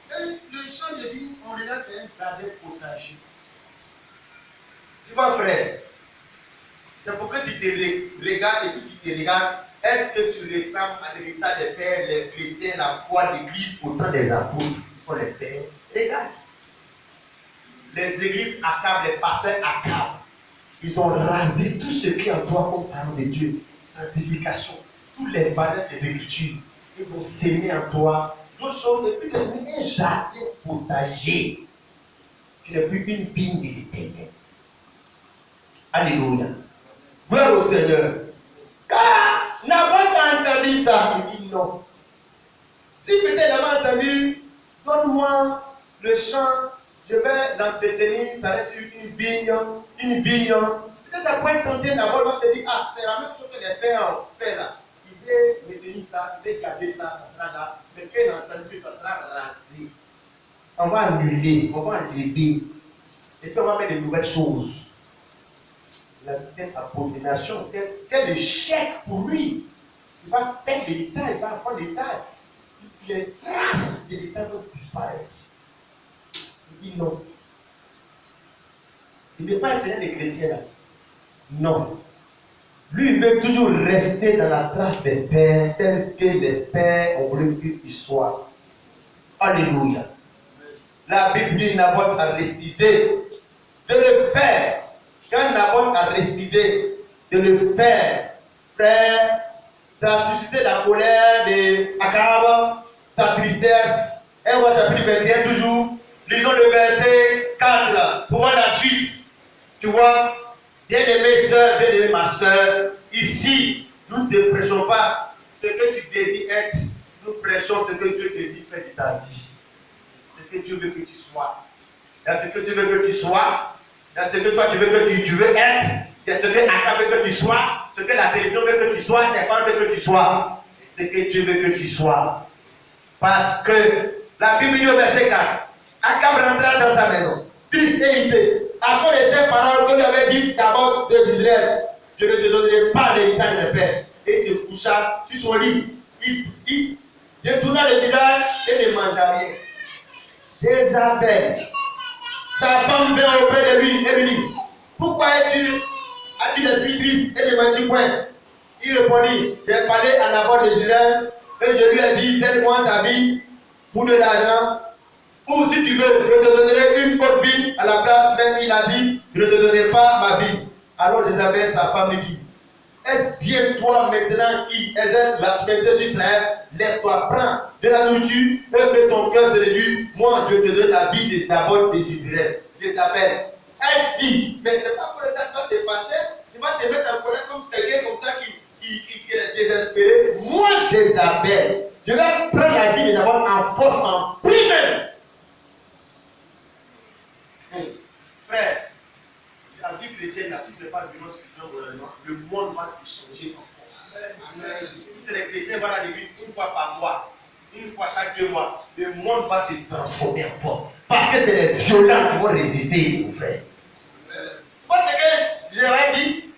Et le champ de vie, on regarde, c'est un jardin potager. Tu vois frère, c'est pour que tu te regardes et puis tu te regardes. Est-ce que tu ressembles à l'héritage des pères, les chrétiens, la foi, l'église, autant des apôtres qui sont les pères? Regarde. Les églises Akab, les pasteurs Akab, ils ont rasé tout ce qui est en toi comme parole de Dieu. Sanctification, toutes les valeurs des Écritures. Ils ont sémé en toi d'autres choses et puis tu es devenu un jardin potager. Tu n'es plus une vigne de l'éternel. Alléluia. Gloire au Seigneur. Car Naboth a entendu ça, il dit non. Si peut-être il avait entendu, donne-moi le champ, je vais l'entretenir, ça va être une vigne. Peut-être ça pourrait tenter Naboth, on se dit, ah, c'est la même chose que les pères ont fait là. Il veut retenir ça, il veut garder ça, ça sera là. Mais quand il a entendu que ça sera rasé, on va annuler, on va enlever. Et puis on va mettre de nouvelles choses. La telle abomination, quel échec pour lui. Il va perdre l'État, il va prendre l'État. Les traces de l'État vont disparaître. Il dit non. Il ne veut pas essayer les chrétiens là. Non. Lui, il veut toujours rester dans la trace des pères, tels que les pères ont voulu qu'il soit. Alléluia. La Bible dit Naboth a refusé de le faire. Quand Naboth a refusé de le faire, frère, ça a suscité la colère de Akab, sa tristesse. 1 Roi chapitre 21 toujours. Lisons le verset 4 pour voir la suite. Tu vois, bien-aimée soeur, bien-aimée ma soeur, ici, nous ne prêchons pas ce que tu désires être, nous prêchons ce que Dieu désire faire de ta vie. Ce que Dieu veut que tu sois. Il y a ce que Dieu veut que tu sois. Il y a ce que toi tu veux que tu veux être. Il y a ce que Akab veut que tu sois. Ce que la télévision veut que tu sois. Tes parents veulent que tu sois. Et ce que Dieu veut que tu sois. Parce que la Bible dit au verset 4. Akab rentra dans sa maison. Fils et idée. Après les deux paroles que lui avait dites d'abord d'Israël. Je ne te donnerai pas l'héritage de mes pères. Et il se coucha sur son lit. Il détourna le visage et ne mangea rien. Jézabel, sa femme vient auprès de lui et lui dit, pourquoi as-tu l'esprit triste et ne manges point? Il répondit, j'ai parlé à Naboth d'Israël et je lui ai dit, cède-moi ta vie pour de l'argent, Ou si tu veux, je te donnerai une autre vie à la place, même il a dit, je ne te donnerai pas ma vie. Alors Jézabel, sa femme, dit, est-ce bien toi maintenant qui exerce la souveraineté sur Israël, lève-toi, prends de la nourriture et que ton cœur se réjouisse. Moi, je te donne la vie de Nabot de Jézabel. Jézabel, elle dit, mais c'est pas pour ça que tu vas te fâcher, tu vas te mettre en colère comme quelqu'un comme ça qui est désespéré. Moi, Jézabel, je vais prendre la vie de Nabot en force, en prix même. Frère, la vie chrétienne, si tu n'es pas venu spirituellement, le monde va te changer en force. Si c'est les chrétiens vont à l'église une fois par mois, une fois chaque 2 mois, le monde va te transformer en force. Parce que c'est les violents qui vont résister, mon frère. Parce que j'aurais dit,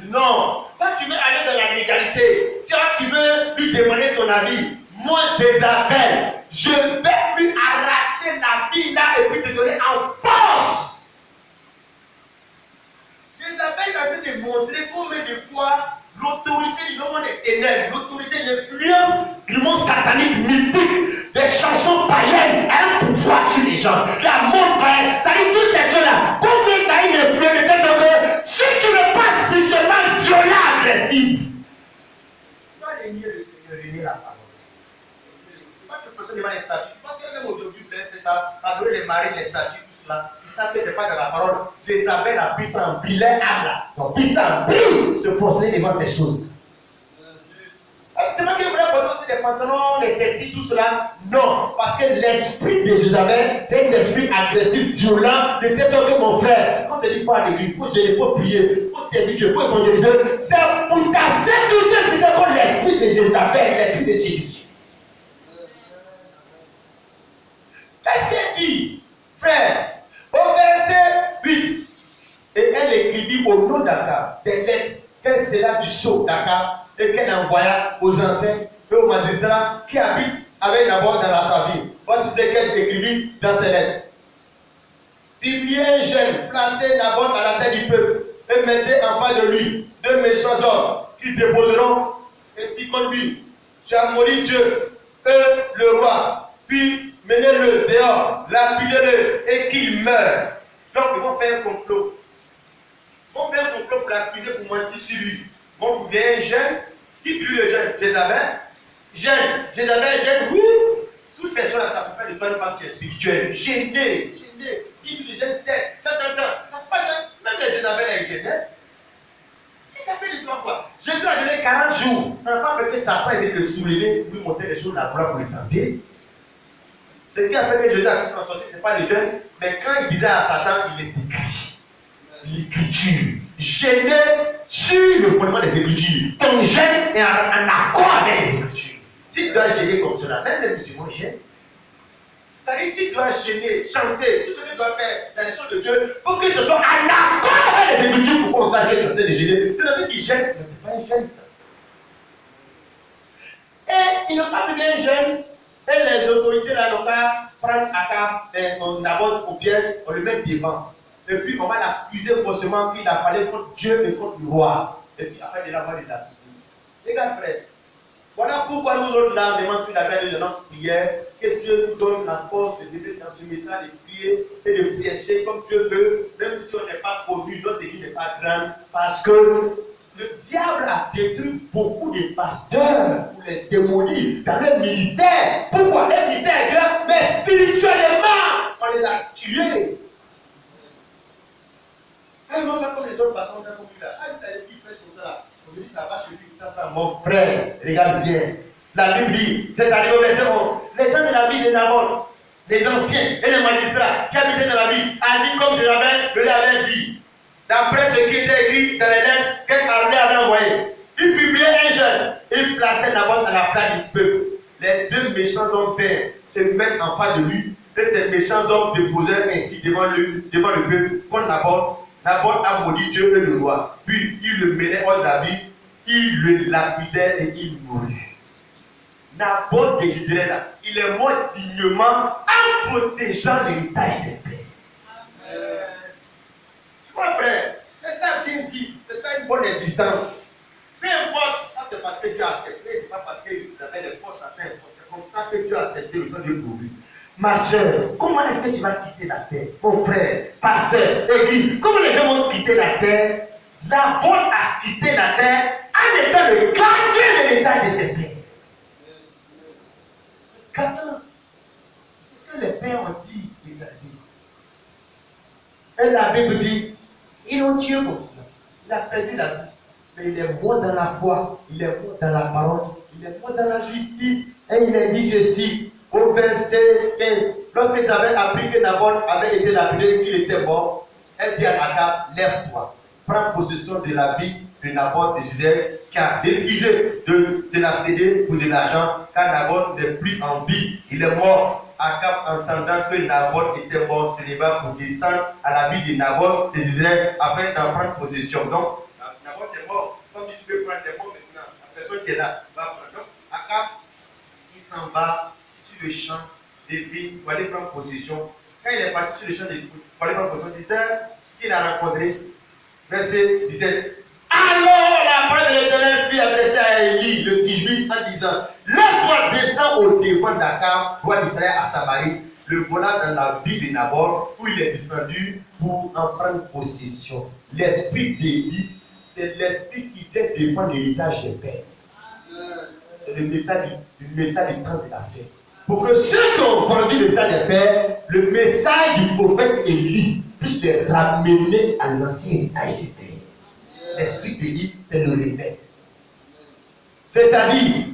non, toi tu veux aller dans la légalité, toi tu veux lui demander son avis. Moi, Jézabel, je vais lui arracher la vie là et puis te donner en force. Jézabel a pu te montrer combien de fois l'autorité du monde des ténèbres, l'autorité de l'influence du monde satanique, mystique, des chansons païennes, a un pouvoir sur les gens. La mode païenne, c'est-à-dire toutes ces choses-là. Combien ça a une influence que si tu n'es pas spirituellement violent, agressif, tu vas régner le Seigneur, régner la parole. Devant les statues. Parce que même aujourd'hui, vous avez fait ça, adorer les maris, les statues, tout cela. Ils savent que ce n'est pas dans la parole. Jézabel a pris ça en pris leur âme là. Donc, pris ça en pris, se prosterner devant ces choses. C'est pas qu'il voulait porter aussi des pantalons, les sexy, tout cela. Non, parce que l'esprit de Jézabel, c'est un esprit agressif, violent, de telle sorte que mon frère, quand tu dis il faut aller à l'église, il faut gêner, il faut prier, il faut servir, il faut évangéliser. C'est pour ta sécurité contre l'esprit de Jézabel, l'esprit de séduction. Qu'est-ce qu'elle dit, frère? Au verset 8, et elle écrivit au nom d'Akab des lettres qu'elle scella du sceau d'Akab et qu'elle envoya aux anciens et aux magistrats qui habitent avec d'abord dans sa ville. Voici ce qu'elle écrivit dans ses lettres. Publiez un jeune, placez d'abord à la tête du peuple et mettez en face de lui 2 méchants hommes qui déposeront ainsi contre lui. Tu as maudit Dieu et le roi, puis menez-le dehors, lapidez-le et qu'il meure. Donc ils vont faire un complot. Ils vont faire un complot pour l'accuser, pour mentir sur lui. Ils vont trouver un jeune, qui plie le jeune, Jézabel. Jeune, Jézabel, jeune, oui. Tous ces choses-là, ça ne fait pas de toi une femme qui est spirituelle. Gênée. Si tu dis jeune, c'est, ça fait pas de, même les Jézabel est gênée. Ça fait de toi quoi? Jésus a gêné 40 jours. Ça n'a pas fait que Satan ait le soulever pour lui montrer les choses de la gloire pour le tenter. Ce qui a fait que Jésus a pu s'en sortir, ce n'est pas les jeunes, mais quand il disait à Satan, il est écrit. L'écriture. Gêné sur le fondement des Écritures. Ton gêne est en accord avec les Écritures. Si tu dois gêner comme cela, même les musulmans gênent. C'est-à-dire, si tu dois gêner, chanter, tout ce que tu dois faire dans les choses de Dieu, il faut que ce soit en accord avec les Écritures pour qu'on sache que tu es en train de gêner. C'est ce qui gêne, mais ce n'est pas un gêne, ça. Et il n'a pas de bien gêne. Et les autorités là n'ont qu'à prendre Akab, on aborde au piège, on le met devant. Et puis on va l'accuser faussement qu'il a parlé contre Dieu et contre le roi. Et puis après, il a parlé de la les gars, frère, voilà pourquoi nous autres là, on demande toute la grâce de notre prière, que Dieu nous donne la force de venir dans ce message, de prier et de prêcher comme Dieu veut, même si on n'est pas connu, notre église n'est pas grande, parce que le diable a détruit beaucoup de pasteurs pour les démolir dans leur ministère. Pourquoi? Leur ministère est grand, mais spirituellement, on les a tués. Ils vont faire comme les autres pasteurs, on a compris là. Ah, il prêche comme ça là. On me dit, ça va chez lui. Mon frère, regarde bien. La Bible dit, c'est arrivé au verset 11. Les gens de la ville de Nabot, les anciens et les magistrats qui habitaient dans la ville, agissent comme Jézabel le avait dit. D'après ce qui était écrit dans les lettres qu'Armée avait envoyées, il publiait un jeune, il plaçait Nabot à la place du peuple. Les 2 méchants hommes verts se mettent en face de lui, et ces méchants hommes déposèrent ainsi devant le peuple contre Nabot. Nabot a maudit Dieu et le roi. Puis il le menait hors de la ville, il le lapidait et il mourut. Nabot de Jézabel, il est mort dignement en protégeant l'héritage des pères. Mon frère, c'est ça bien vivre, c'est ça une bonne existence. Peu importe, ça c'est parce que Dieu a accepté, c'est pas parce que Jézabel est fort, Satan est fort. C'est comme ça que Dieu a accepté le sang de Dieu. Ma soeur, comment est-ce que tu vas quitter la terre? Mon frère, pasteur, église, comment les gens vont quitter la terre? Nabot a quitté la terre en étant le gardien de l'état de ses pères. Quand ce que les pères ont dit, il a dit. Et la Bible dit, ils ont tué mon frère. Il a perdu la vie. Mais il est mort dans la foi, il est mort dans la parole, il est mort dans la justice. Et il a dit ceci au verset 15. Lorsqu'ils avaient appris que Naboth avait été lapidé et qu'il était mort, elle dit à Akab, lève-toi, prends possession de la vie de Naboth de Jezreel, qui a refusé de la céder pour de l'argent, car Naboth n'est plus en vie, il est mort. Akab, entendant que Naboth était mort, se leva pour descendre à la vie de Naboth de Jezreel afin d'en prendre possession. Donc, Naboth est mort. Comme tu peux prendre des mots maintenant, la personne qui est là va prendre. Donc, Akab, il s'en va sur le champ de vignes pour aller prendre possession. Quand il est parti sur le champ de vignes pour aller prendre possession, il sait qu'il a rencontré. Verset 17. Alors la parole de l'Éternel fut adressée à Élie, le Tishbite, en disant, lève-toi, descends au devant d'Akab, roi d'Israël à Samarie, le voilà dans la ville de Naboth, où il est descendu pour en prendre possession. L'esprit d'Élie, c'est l'esprit qui vient défendre l'héritage des pères. C'est le message du temps de la fête. Pour que ceux qui ont vendu le temps des pères, le message du prophète Élie puisse les ramener à l'ancien héritage des pères. L'esprit d'Élie, c'est le réveil. C'est-à-dire,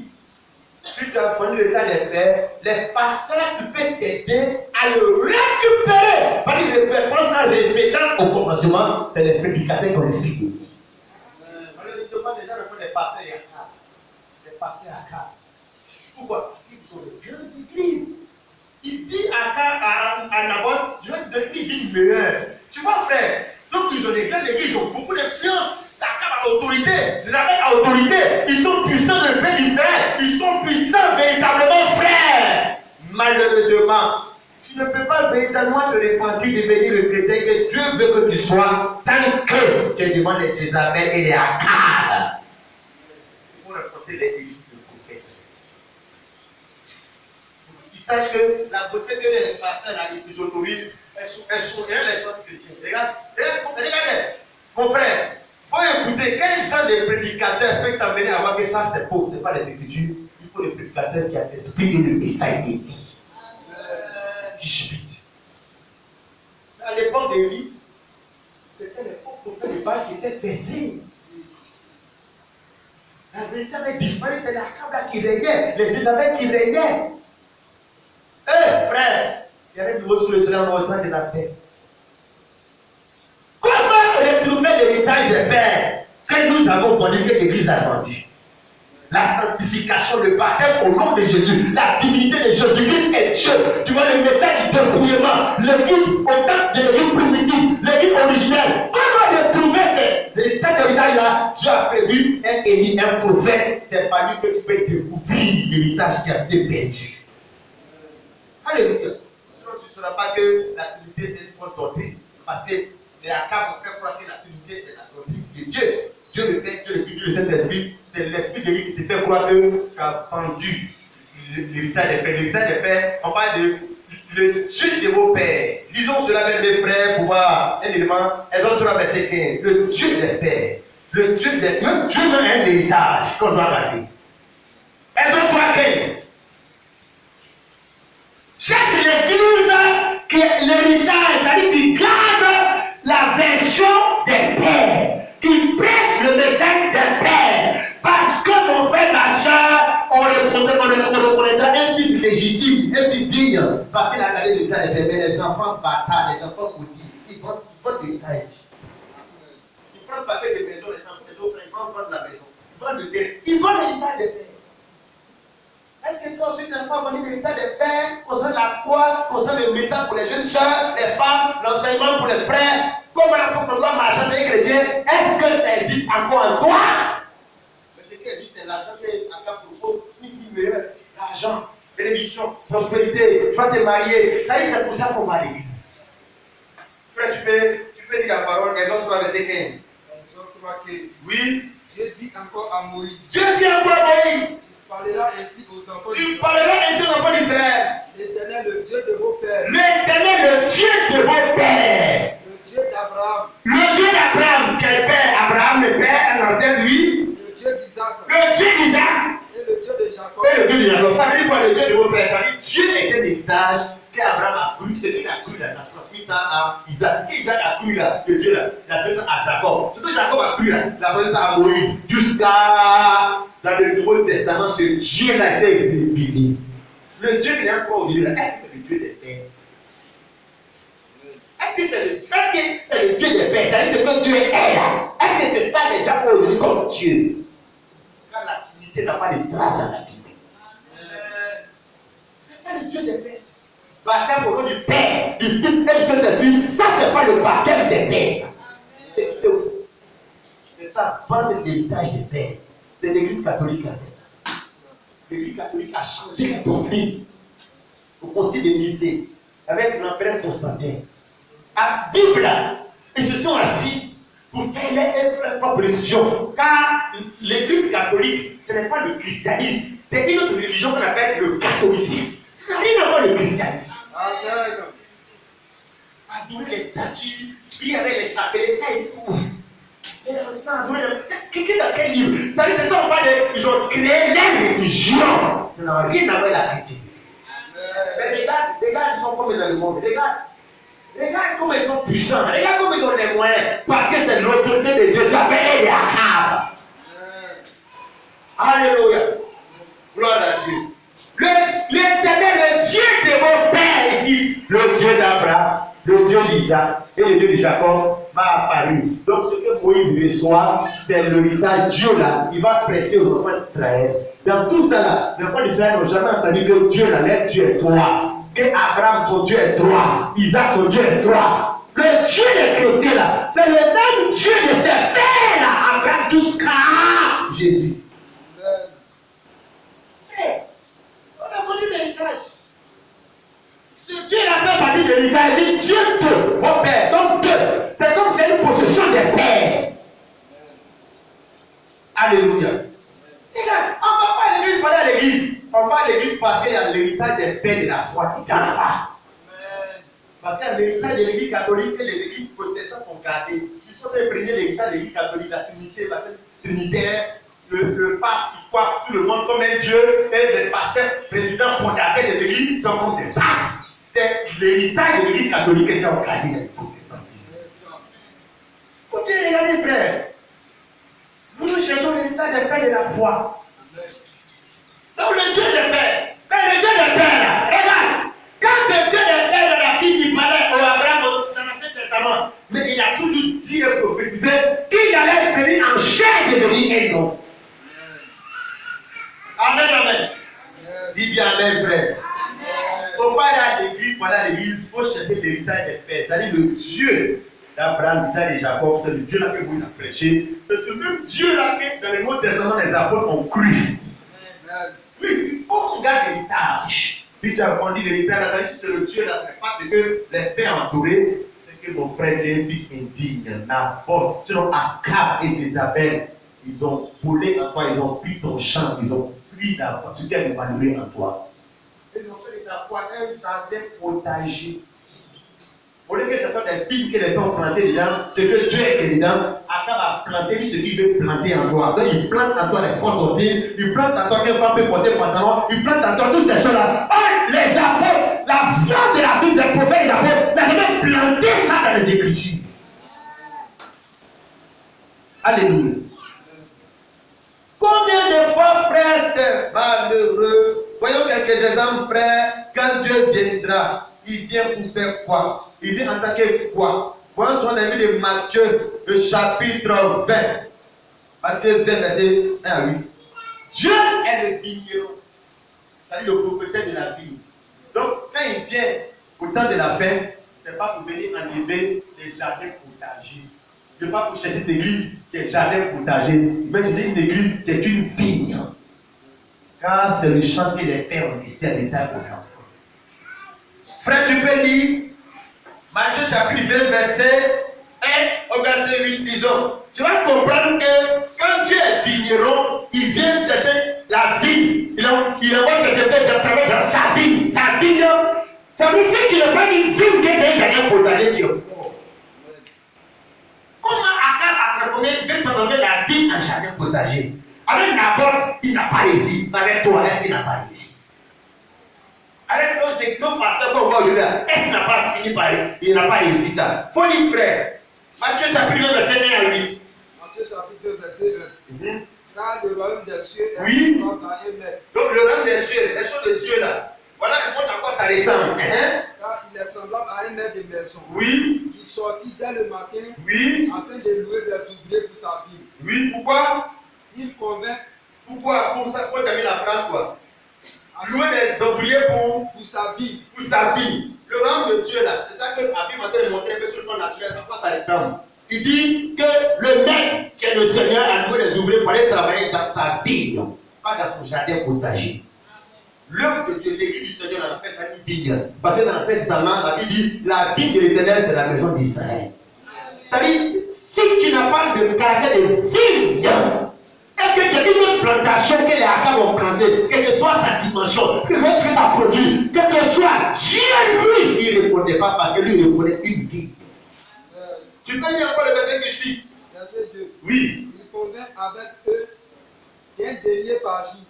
si tu as vendu le temps des pères, les pasteurs qui peuvent t'aider à le récupérer. Parce que les personnes en répétant au commencement, c'est les prédicateurs qui ont l'esprit d'Élie. On ne sait pas déjà le des pasteurs et Akab. Les pasteurs Akab. Pourquoi? Parce qu'ils sont de grandes églises. Il dit à Naboth, je vais te donner une vie meilleure. Tu vois, frère, donc ils ont des grandes églises, ils ont beaucoup d'influence. Akab a l'autorité, Israël a l'autorité. Ils sont puissants dans le pays d'Israël. Ils sont puissants véritablement, frère. Malheureusement, tu ne peux pas véritablement te repentir, devenir le chrétien que Dieu veut que tu sois, tant que tu es devant les Jézabel et les Akab. Il faut raconter les églises du prophète. Ils sachent que la beauté que les pasteurs là, ils autorisent, elles sont les sortes chrétiennes. Regarde, mon frère, il faut écouter quel genre de prédicateur peut t'amener à voir que ça c'est faux, ce n'est pas les Écritures. Il faut le prédicateur qui a l'esprit et le message de vie. À l'époque d'Élie, c'était les faux prophètes de Baal qui étaient baisés. La vérité avait disparu, c'est l'Akab qui régnait, les Jézabel qui régnaient. Frère, il y avait du mot sur le soleil en temps de la terre. Comment retrouver l'héritage des pères que nous avons connu, que l'Église a vendu? La sanctification, le baptême au nom de Jésus, la divinité de Jésus-Christ est Dieu. Tu vois le message du dépouillement, l'Église au temps de l'Église primitive, l'Église originelle. Comment retrouver cet héritage-là? Dieu a prévu un Élie, un prophète. C'est par lui que tu peux découvrir l'héritage qui a été perdu. Alléluia. Sinon, tu ne sauras pas que la Trinité c'est une fausse doctrine. Parce que les Akab ont fait croire que la Trinité c'est la doctrine de Dieu. Dieu le Père, Dieu le Fils, Dieu le Saint-Esprit, c'est l'Esprit de Dieu qui te fait croire que tu as vendu l'héritage des pères. L'héritage des pères, on parle de le Dieu de vos pères. Lisons cela avec mes frères pour voir un élément. Exode 3, verset 15. Le Dieu des pères. Le Dieu des pères. Même Dieu a un héritage qu'on doit garder. Exode 3, 15. Cherche l'église qui est l'héritage, c'est-à-dire qui garde la version des pères, qui prêche le message des pères. Parce que mon frère, ma soeur, on reconnaîtra un fils légitime, un fils digne. Parce qu'il a gardé l'héritage des pères, mais les enfants bâtards, les enfants maudits, ils vont l'héritage. Ils prennent pas que des maisons, les enfants des autres, ils vont vendre la maison, ils vendent le terrain, ils vendent l'héritage des pères. Est-ce que toi aussi tu n'as pas vendu l'héritage des pères concernant la foi, concernant le message pour les jeunes soeurs, les femmes, l'enseignement pour les frères? Comment il faut qu'on doit marcher dans les chrétiens? Est-ce que ça existe encore en toi? Mais ce qui existe, c'est l'argent qui est à cap propos, une vie meilleure. L'argent, bénédiction, prospérité, tu vas te marier. C'est pour ça qu'on va à l'église. Frère, tu peux dire la parole, Exode 3, verset 15. Exode 3, 15. Oui. Dieu dit encore à Moïse. Dieu dit encore à Moïse. Tu parleras ainsi aux enfants d'Israël. L'Éternel, le Dieu de héritage qu'Abraham a cru, ce qu'il a cru, il a transmis ça à Isaac. Ce qu'Isaac a cru là, que Dieu l'a donné à Jacob. Ce que Jacob a cru là, il a donné ça à Moïse. Jusqu'à dans le Nouveau Testament, ce Dieu-là a été révélé. Le Dieu qui est encore aujourd'hui là, est-ce que c'est le Dieu des pères? Est-ce que c'est le Dieu des pères? C'est-à-dire ce que Dieu est là. Est-ce que c'est ça déjà aujourd'hui comme Dieu? Quand la Trinité n'a pas de traces dans la Bible. C'est pas le Dieu des pères. Baptême au nom du Père, du Fils et du Saint-Esprit, ça c'est pas le baptême des pères. C'est ça, vendre l'héritage des pères. C'est l'Église catholique qui a fait ça. L'Église catholique a changé la doctrine au concile de Nicée avec l'empereur Constantin. À la Bible, ils se sont assis pour faire leur propre religion. Car l'Église catholique, ce n'est pas le christianisme, c'est une autre religion qu'on appelle le catholicisme. Ça n'a rien à voir avec le christianisme. Adorer les statues, prier avec les chapelets, ça existe où? Les encens, adorer les... C'est cliqué dans quel livre? Ça veut dire que ça, on parle de... Ils ont créé leur religion. Ça n'a rien à voir avec la chrétienté. Mais regarde, ils sont comme dans le monde. Regarde comment ils sont puissants. Regarde comment ils ont les moyens. Parce que c'est l'autorité de Dieu qui appelle les Akab. Alléluia. Gloire à Dieu. L'éternel, le Dieu de mon père ici, le Dieu d'Abraham, le Dieu d'Isaac et le Dieu de Jacob va apparaître. Donc ce que Moïse reçoit, c'est l'héritage Dieu là. Il va prêcher aux enfants d'Israël. Dans tout cela, les enfants d'Israël n'ont jamais entendu que Dieu là, leur Dieu est toi. Que Abraham, son Dieu est toi. Isaac, son Dieu est toi. Le Dieu des chrétiens là, c'est le même Dieu de ses pères là, Abraham jusqu'à Jésus. Ce Dieu-là fait partie de l'héritage, il dit Dieu de vos pères. Donc Dieu, c'est comme c'est une possession des pères. Alléluia. Regarde, on ne va pas à l'église pour aller à l'église. On va à l'église parce qu'il y a l'héritage des pères de la foi. Il n'y en a pas. Parce qu'il y a l'héritage de l'église catholique et les églises protestantes sont gardées. Ils sont imprégnés de l'héritage de l'église catholique, la Trinité, la Trinitaire. Le pape, il coiffe tout le monde comme un dieu, et les pasteurs, présidents, fondateurs des églises sont comme des papes. C'est l'héritage de l'église catholique qui a regardé dans les protestantisme. Écoutez, regardez, frères. Nous cherchons l'héritage des pères de la foi. Donc le Dieu des pères, mais le Dieu des pères là, regarde, quand ce Dieu des pères de la Bible, il parlait au Abraham dans l'Ancien Testament, mais il a toujours dit et prophétisé qu'il allait venir en chair de devenir un homme. Amen, amen. Dis bien amen, frère. Il ne faut pas aller à l'église, pour aller à l'église, il faut chercher l'héritage des pères. C'est-à-dire le Dieu d'Abraham, d'Isaac et Jacob, c'est le Dieu là que vous avez prêché. C'est ce même Dieu là que dans le Nouveau Testament, les apôtres ont cru. Oui, il faut qu'on garde l'héritage. Puis tu as rendu l'héritage là, c'est le Dieu là, ce n'est pas ce que les pères ont adoré, c'est que mon frère est un fils indigne, n'importe. Sinon, Akab et Jézabel, ils ont volé en toi, ils ont pris ton champ, ils ont pris ce qui a été valoré en toi. Ils ont fait de ta foi un jardin potager. Au lieu que ce soit des vignes que les gens ont plantées dedans, ce que Dieu est dedans, Akab a planté ce qu'il veut planter en toi. Donc il plante en toi les fortes orties, il plante en toi qu'un femme peut porter pantalon, il plante en toi toutes ces choses-là. Oh, les apôtres, la foi de la Bible des prophètes et des apôtres, n'a jamais planté ça dans les Écritures. Alléluia. Combien de fois, frères, c'est malheureux. Voyons quelques exemples, frères. Quand Dieu viendra, il vient pour faire quoi? Il vient en tant que quoi? Voyons sur la vie de Matthieu, le chapitre 20. Matthieu 20, verset 1 à 8. Dieu est le vigneron. C'est-à-dire le propriétaire de la vigne. Donc, quand il vient au temps de la fête, ce n'est pas pour venir enlever des jardins potagers. Ce n'est pas pour chercher une église qui est jardin potager, mais c'est une église qui est une vigne. Car c'est le champ que les pères ont laissé à l'état aux enfants. Frère, tu peux lire Matthieu chapitre 20, verset 1 au verset 8, disons. Tu vas comprendre que quand Dieu est vigneron, il vient chercher la vigne. Il envoie ses épées de travail dans sa vigne. Sa vigne, ça veut dire que tu ne pas une vigne qui est un jardin potager. Comment Akab a transformé la vigne en jardin potager? Avec Naboth, il n'a pas réussi. Avec toi, est-ce qu'il n'a pas réussi? Avec eux, c'est c'est que le pasteur qu'on voit aujourd'hui, est-ce qu'il n'a pas fini par il n'a pas réussi ça? Faut dire frère. Matthieu chapitre 2, verset 1 à 8. Matthieu chapitre 2, verset 1. Car le royaume des cieux est Oui. semblable à un maître. Donc le royaume des cieux, les choses de Dieu là. Voilà comment encore ça ressemble. Car il est semblable à un maître de maison. Oui. Qui sortit dès le matin Oui. afin de louer des ouvriers pour sa vie. Oui. Pourquoi? Il convainc Pourquoi? Pour ça, faut terminer la phrase quoi. Louer des ouvriers pour sa vie. Pour sa vie. Le royaume de Dieu là, c'est ça que la Bible m'a de montrer un peu sur le plan naturel, à quoi ça ressemble. Il dit que le maître qui est le Seigneur a loué les ouvriers pour aller travailler dans sa ville, pas dans son jardin potager. L'œuvre de Dieu, l'église du Seigneur, on appelle ça une vigne. Parce que dans l'Ancien Testament, la Bible dit la vigne de l'Éternel, c'est la maison d'Israël. C'est-à-dire, si tu n'as pas de caractère de vigne, et que tu as une plantation que les Akab ont plantée, quelle que soit sa dimension, que l'autre a produit, quel que soit Dieu, lui, il ne répondait pas parce que lui, il reconnaît une vie. Tu peux lire encore le verset que je suis. Verset 2. Oui. Il convainc avec eux d'un denier par jour.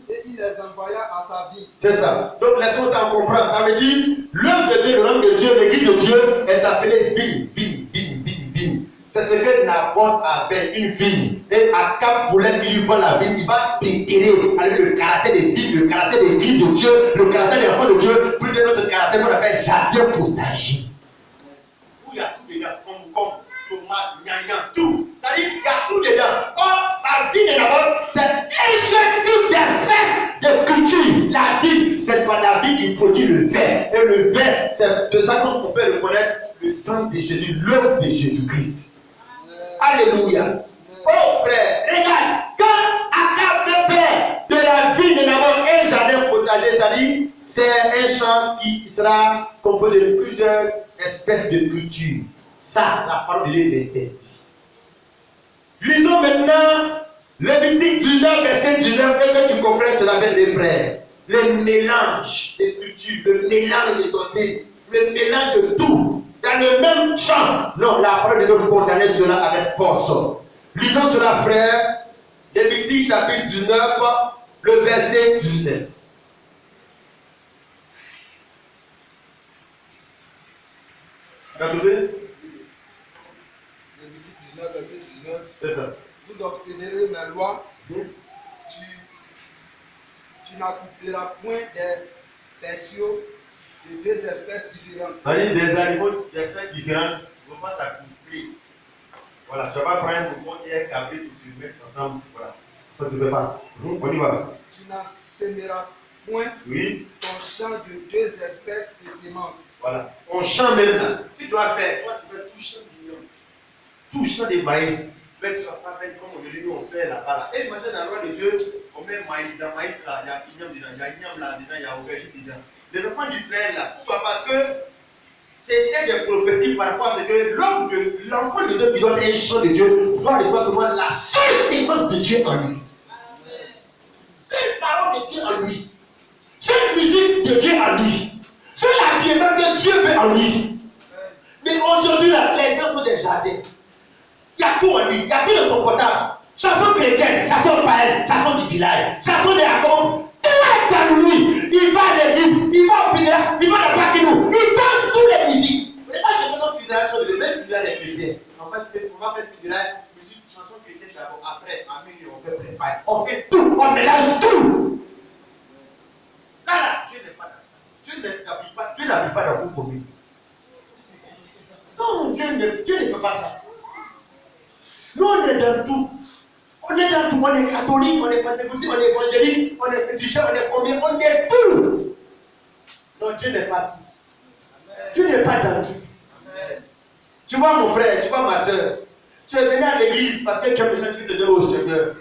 Et il les envoya à sa vie. C'est ça. Donc, laissons ça comprendre. Ça veut dire, l'œuvre de Dieu, le royaume de Dieu, l'église de Dieu est appelée vigne, vigne, vigne, vigne, vigne. C'est ce que Naboth avait, une vigne. Et Akab voulait qu'il lui vole la vigne. Il va déterrer avec le caractère des vignes, le caractère de l'église de Dieu, le caractère des enfants de Dieu, plus que notre caractère qu'on appelle jardin potager. Où il y a tout dedans, comme tomate, gnagnan, tout. C'est-à-dire qu'il y a tout dedans. Or, la vigne de Naboth, c'est un seul type d'espèce de culture. La vigne, c'est pas la vigne qui produit le vin. Et le vin, c'est de ça qu'on peut reconnaître le sang de Jésus, l'œuvre de Jésus-Christ. Alléluia. Oh frère, regarde, quand Akab veut faire de la vigne de Naboth un jardin potager, c'est-à-dire c'est un champ qui sera composé de plusieurs espèces de cultures. Ça, la parole de Dieu l'interdit. Lisons maintenant Lévitique 19, verset 19, et que tu comprennes cela avec mes frères. Le mélange des cultures, le mélange des doctrines, le mélange de tout. Dans le même champ. Non, la parole de Dieu condamne cela avec force. Lisons cela, frère. Lévitique chapitre 19, le verset 19. Vous avez trouvé? Lévitique 19, verset 19. C'est ça. Vous observerez mes lois. Tu n'accouperas point des bestiaux de deux espèces différentes. C'est-à-dire des animaux d'espèces différentes ne vont pas s'accoupler. Voilà, tu vas pas prendre un mouton et un cabri pour se mettre ensemble. Voilà, ça ne se fait pas. On y va. Tu n'assèmeras point ton champ de deux espèces de semences. Voilà, on chante même là. Tu dois faire, soit tu fais tout champ d'union, tout champ de maïs. Mais tu ne vas pas faire comme aujourd'hui nous on fait là-bas. Et imagine dans la loi de Dieu, on met maïs, dans maïs là, il y a igname dedans, il y a igname là dedans, il y a aubergine dedans. Les enfants d'Israël là, pourquoi? Parce que c'était des prophéties par rapport à ce que l'enfant de Dieu qui doit être un champ de Dieu doit recevoir seulement la seule séquence de Dieu en lui. Seule parole de Dieu en lui. Seule musique de Dieu en lui. Seule habillement que Dieu veut en lui. Mais aujourd'hui là, les gens sont des jardins. Il y a tout en lui, il y a tout de son portable. Chanson chrétienne, chanson païenne, chanson du village, chanson de la compte. Tout est dans lui. Il va à l'église, il va au funéraire, il va à la partie nous. Il danse toutes les musiques. Vous n'avez pas chanté nos funérailles sur le même funérailles des chrétiens. On va faire funérailles, musique, chanson chrétienne d'abord. Après, à minuit, on fait préparer. On fait tout, on mélange tout. Ça là, Dieu n'est pas dans ça. Dieu n'appuie pas dans vous commun. Non, Dieu ne fait pas ça. Nous, on est dans tout. On est dans tout. On est catholique, on est pentecôtiste, on est évangélique, on est féticheur, on est combien, on est tout. Non, Dieu n'est pas tout. Dieu n'est pas dans tout. Tu vois mon frère, tu vois ma soeur, tu es venu à l'église parce que tu as besoin de te donner au Seigneur.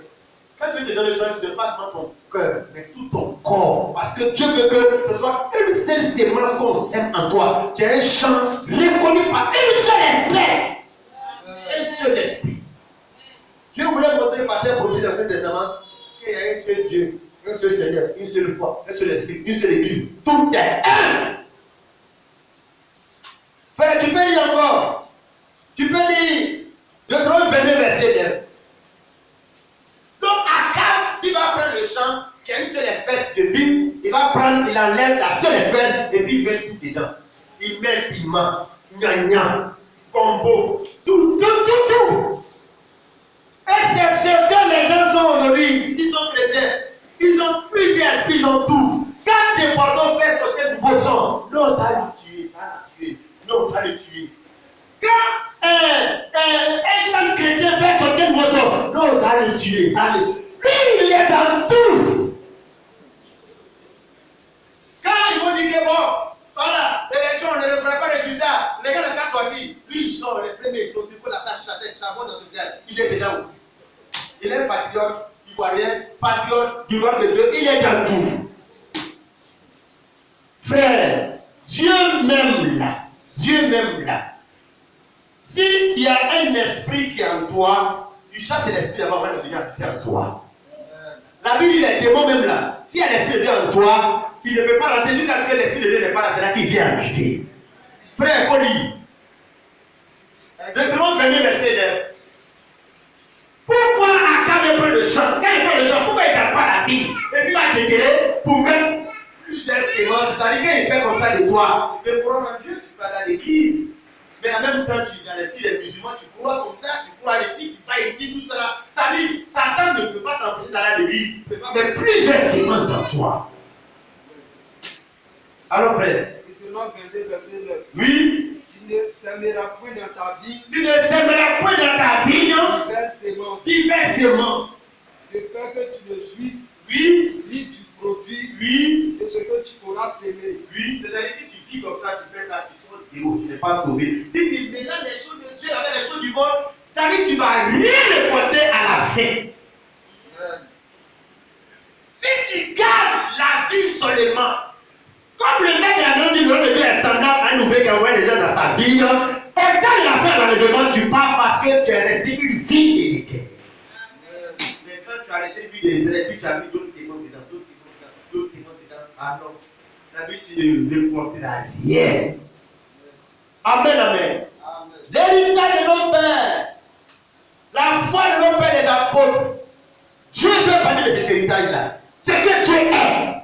Quand tu te donnes le Seigneur, tu ne passes pas ton cœur, mais tout ton corps. Parce que Dieu veut que ce soit une seule sémence qu'on sème en toi. Tu as un champ reconnu par une seule espèce. Un seul esprit. Dieu voulait montrer par ses prophètes dans l'Ancien Testament qu'il y a un seul Dieu, un seul Seigneur, une seule foi, un seul esprit, une seule église. Tout est un. Frère, tu peux lire encore. Tu peux lire Deutéronome 22, verset 9. Donc Akab, il va prendre le champ qui a une seule espèce de vie. Il va prendre, il enlève la seule espèce et il met tout dedans. Il met piment, gna-gna, combo, tout. Et c'est ce que les gens sont aujourd'hui. Ils sont chrétiens. Ils ont plusieurs esprits, ils ont tout. Quand des pardons fait sauter du beau sang, non, ça l'a tué, non, ça l'a tué. Quand un jeune chrétien fait sauter du beau sang, non, ça l'a tué, Lui, il est dans tout. Quand ils vont dire que bon, voilà, l'élection, on ne reconnaît pas le résultat, les gars n'ont qu'à sortir. Lui, il sort, les premiers, ils sont du coup la tâche sur la tête, charbon dans ce gars, il est dedans aussi. Il est un patriote, ivoirien, patriote du roi de Dieu, il est dans tout. Frère, Dieu même là. S'il y a un esprit qui est en toi, tu chasses l'esprit avant de venir habiter en toi. La Bible dit les démons même là. S'il y a l'esprit de Dieu en toi, il ne peut pas rentrer jusqu'à ce que l'esprit de Dieu n'est pas là, c'est là qu'il vient habiter. Frère, il faut lire. Deutéronome 22, verset 9. Pourquoi Akab prend le champ? Quand il prend le champ, pourquoi il ne garde pas la vie? Et puis il va t'ételer pour mettre plusieurs sémences. C'est-à-dire qu'il fait comme ça de toi. Tu peux croire en Dieu, tu vas dans l'église. Mais en même temps, dans les petits musulmans, tu crois comme ça, tu crois ici, tu vas ici, tout cela. Ta vie, Satan ne peut pas t'empêcher d'aller à l'église. Il peut pas mettre plusieurs sémences dans toi. Alors, frère. Deutéronome 22, verset 9. Oui. Tu ne sèmeras point dans ta vie. Tu ne sèmeras point dans ta vie, non? Diverses sémences. De peur que tu ne jouisses. Oui. Ni du produit. Oui. De ce que tu auras sémé. Oui. C'est-à-dire si tu vis comme ça, tu fais ça, tu sors zéro, tu n'es pas sauvé. Si tu mélanges les choses de Dieu avec les choses du monde, ça veut dire que tu ne vas rien récolter à la fin. Si tu gardes la vie seulement, comme le mec de la maison du nom de Dieu est semblable à un nouvel qui envoie les gens dans sa vie, quand il a fait l'enlèvement, tu pars parce que tu es resté une vie d'éternité. Mais quand tu as laissé une vie d'éternité, puis tu as mis d'autres secondes dedans, d'autres secondes dedans, ah non, la vie tu ne reporteras rien. Amen, amen. L'héritage de nos pères, la foi de nos pères, les apôtres, Dieu veut parler de cet héritage-là. C'est que Dieu est.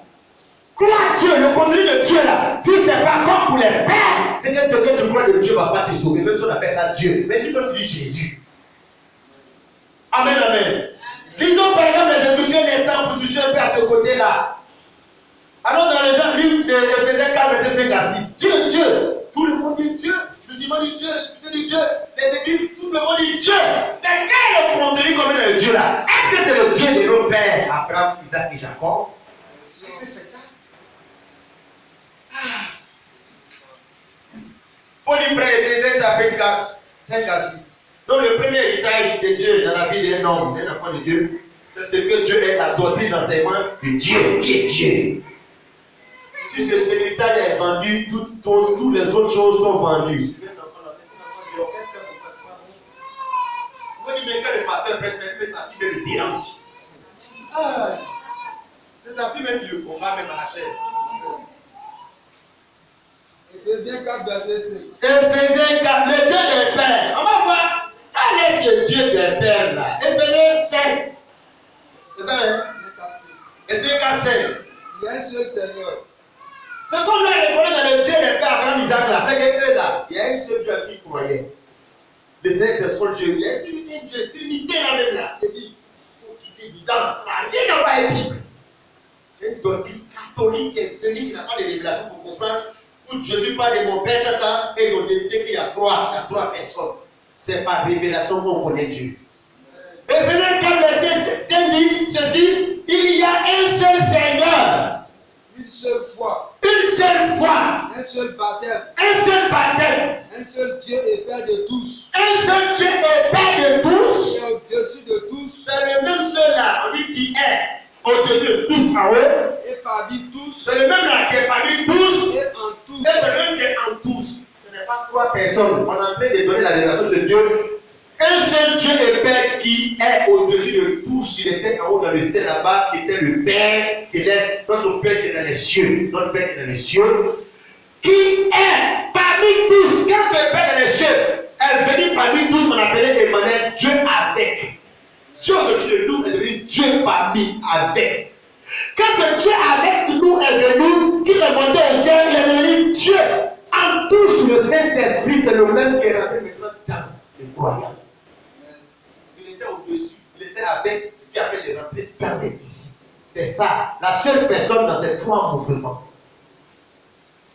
Crois Dieu, le contenu de Dieu là, si ce n'est pas comme pour les pères, c'est que ce que tu crois de Dieu ne va pas te sauver, même si on appelle ça Dieu. Mais si tu dis Jésus. Amen, amen. Lisons par exemple les Écritures l'instant pour toucher un peu à ce côté-là. Alors dans les gens, livre d'Éphésiens 4, verset 5 à 6. Dieu. Tout le monde dit Dieu. Les musulmans disent Dieu, les chrétiens disent Dieu. Les églises, tout le monde dit Dieu. Mais quel est le contenu comme le Dieu là? Est-ce que c'est le Dieu de nos pères, Abraham, Isaac et Jacob? C'est ça. Faut lire frère Éphésiens chapitre 4, 5 à 6. Donc le premier héritage de Dieu dans la vie d'un homme, d'un enfant de Dieu, c'est ce que Dieu est, la doctrine d'enseignement de Dieu, qui est Dieu. Si cet héritage est vendu, toutes les autres choses sont vendues. Moi, je dis, mais quand le pasteur prête, mais sa fille me dérange. C'est sa fille même qui le combat, même à la chair. Éphésiens 4, verset 5. Éphésiens 4, le Dieu des pères. On va voir, quel est ce Dieu des pères là? Éphésiens 5. C'est ça, hein? Éphésiens 4, 5. Il y a un seul Seigneur. C'est comme là, on reconnaît dans le Dieu des pères, Abraham, Isaac, là. C'est que eux là, il y a un seul Dieu à qui ils croyaient. Le Seigneur est un seul Dieu. Il y a une Dieu, Trinité là même là. Il dit, il faut quitter l'identité. Rien n'a pas été Bible. C'est une doctrine catholique qui est venue, qui n'a pas de révélation pour comprendre. Où Jésus parle de mon Père Tata, et ils ont décidé qu'il y a trois personnes. C'est par révélation qu'on connaît Dieu. Éphésiens 4, verset 5 dit ceci, il y a un seul Seigneur. Une seule foi. Une seule foi. Un seul baptême. Un seul baptême. Un seul Dieu et Père de tous. Un seul Dieu et Père de tous. Et au-dessus de tous. C'est le même seul là, on dit qui est au-dessus de tous en haut. Et parmi tous. C'est le même là qui est parmi tous. Et en tous. Et c'est le même qui est en tous. Ce n'est pas trois personnes. On est en train de donner la révélation de Dieu. Un seul Dieu et Père qui est au-dessus de tous. Il était en haut dans le ciel là-bas, qui était le Père céleste, notre Père qui est dans les cieux. Notre Père qui est dans les cieux. Qui est parmi tous. Quand ce Père dans les cieux est venu parmi tous, on appelait Emmanuel Dieu avec. Dieu au-dessus de nous est devenu Dieu parmi avec. Quand ce Dieu avec nous est venu, qui est monté au ciel, il est devenu même qui est rentré maintenant dans les croyants. Il était au-dessus, il était avec, puis après il est rentré dans les disciples. C'est ça, la seule personne dans ces trois mouvements.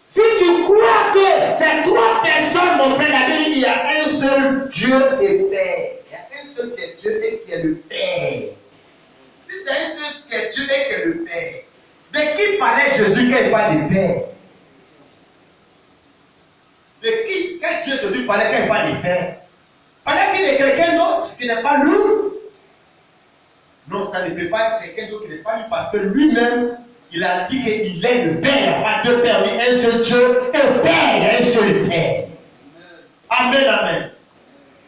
Si tu crois que ces trois personnes, mon frère, la Bible dit, il y a un seul Dieu et Père. Il y a un seul qui est Dieu et qui est le Père. Si c'est un seul qui est Dieu et qui est le Père, de qui parlait Jésus quand il parle du Père? De qui, quand Dieu Jésus parlait quand il parle du Père? Parlait-il de quelqu'un d'autre qui n'est pas lui? Non, ça ne peut pas être quelqu'un d'autre qui n'est pas lui parce que lui-même, il a dit qu'il est le Père. Il n'y a pas deux pères, mais un seul Dieu, un Père, il y a un seul Père. Amen, amen.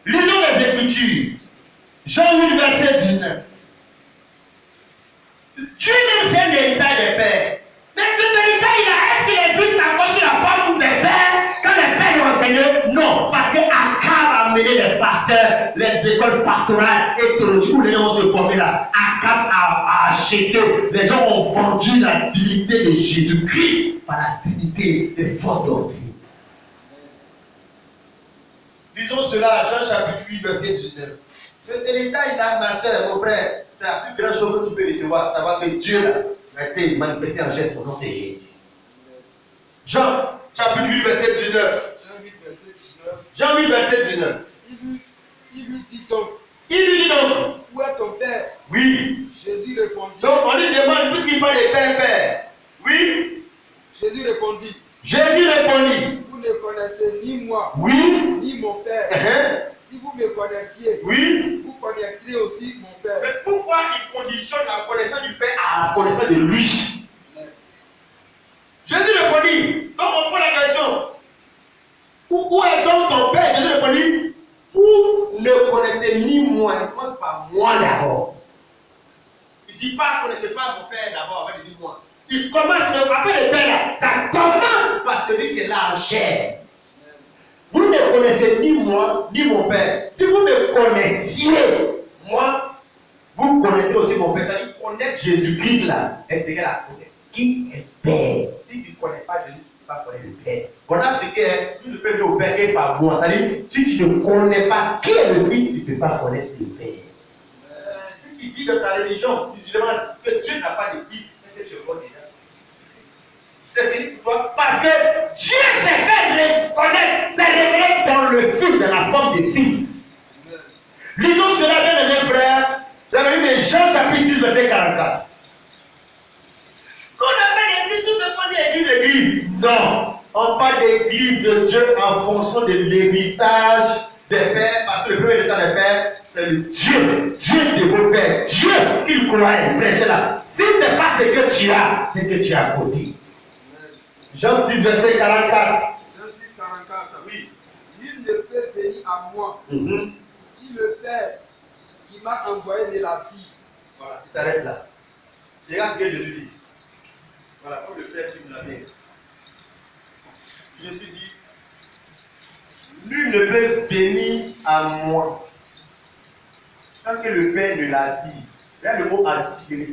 Lisons les Écritures. Jean 8, verset 19. Dieu même c'est un héritage des pères. Mais cet héritage-là, est-ce qu'il existe encore sur la parole des pères? Quand les pères l'ont enseigné? Non, parce que Akab a amené les pasteurs, les écoles pastorales et théologiques où les gens vont se former là. Akab a acheté, les gens ont vendu la divinité de Jésus-Christ par la divinité des fausses doctrines. Lisons cela à Jean chapitre 8, verset 19. Cet héritage-là, ma soeur, mon frère, c'est la plus grande chose que tu peux recevoir. Savoir que Dieu a été manifesté en geste au nom de Jésus. Jean chapitre 8, verset 19. Jean 8, verset 19. Il lui dit donc, où est ton père? Oui. Jésus répondit. Donc on lui demande, puisqu'il parle de père. Oui. Jésus répondit. Vous ne connaissez ni moi, oui, ni mon père. Si vous me connaissiez, oui, vous connaîtrez aussi mon père. Mais pourquoi il conditionne la connaissance du père à la connaissance de lui? Jésus répondit. Donc on prend la question. Où est donc ton père? Jésus répondit. Vous ne connaissez ni moi. Il commence par moi d'abord. Il ne dit pas, ne connaissez pas mon père d'abord avant de dire moi. Il commence, après le père là, ça commence par celui qui est là en chair. Vous ne connaissez ni moi, ni mon père. Si vous me connaissiez, moi, vous connaîtrez aussi mon père. C'est-à-dire connaître Jésus-Christ là, est égal à connaître qui est Père. Si tu ne connais pas Jésus, tu ne peux pas connaître le Père. Voilà ce que tu ne peux dire au Père qui est par moi. C'est-à-dire, si tu ne connais pas qui est le Fils, tu ne peux pas connaître le Père. Si tu dis dans ta religion musulmane que Dieu n'a pas de fils, c'est que tu vois déjà. C'est fini pour toi. Parce que Dieu s'est fait reconnaître, s'est révélé dans le Fils, dans la forme des fils. Lisons cela, bien mes frères, dans le livre de Jean chapitre 6, verset 44. Qu'on appelle l'église, tout ce qu'on dit église. Non, on parle d'église de Dieu en fonction de l'héritage des pères, parce que le premier héritage des pères, c'est le Dieu de vos pères, Dieu qu'il croyait, prêchez là. Si ce n'est pas ce que tu as, c'est que tu as côté. Jean 6, verset 44. Jean 6, 44. Oui. Nul ne peut venir à moi si le Père qui m'a envoyé ne l'attire. Voilà, tu t'arrêtes là. Regarde ce que Jésus dit. Voilà, comme le frère qui me l'a dit. Jésus dit, nul ne peut venir à moi tant que le Père ne l'attire. Regarde le mot attirer.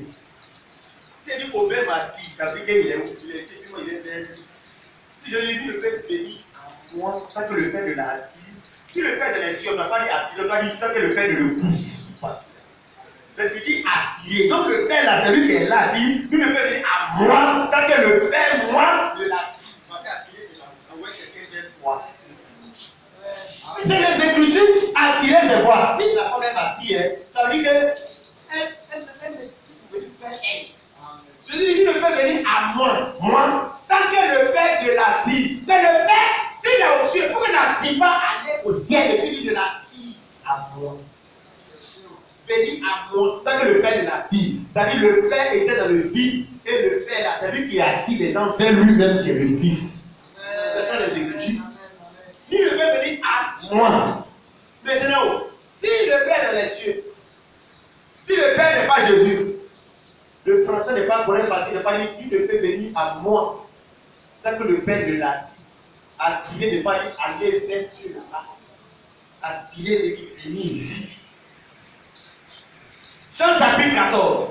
Si il dit au Père m'attire, ça veut dire qu'il est simplement, il est vers lui. Si je lui dis le Père venir à moi tant que le Père ne l'attire, si le Père de les cieux n'a pas dit attirer, il n'a pas dit tant que le Père ne le pousse. Il dit attirer. Donc le Père là, c'est lui qui est là, lui ne peut venir à moi tant que le Père, moi, ne l'attire. Parce que attirer, c'est envoyer quelqu'un vers soi. C'est les Écritures, attirer, c'est quoi? Vite la femme elle m'attire, ça veut dire qu'elle me dit, vous venez faire elle. Jésus dit, ne peut venir à moi, tant que le Père de l'attire. Mais le Père, s'il est au ciel, pourquoi il n'attire pas aller au ciel et puis il de l'attire à moi? Venir à moi, tant que le Père de l'attire. C'est-à-dire le Père était dans le Fils et le Père là, c'est lui qui attire les gens vers lui-même qui est le Fils. C'est ça les Écritures. Il ne peut venir à moi. Maintenant, si le Père est dans les cieux, si le Père n'est pas Jésus, le français n'est pas correct parce qu'il n'a pas dit il ne peut venir à moi. C'est que le Père de l'attire. Attirer ne pas dire aller vers Dieu là-bas. Attirer veut dire venir ici. Jean chapitre 14.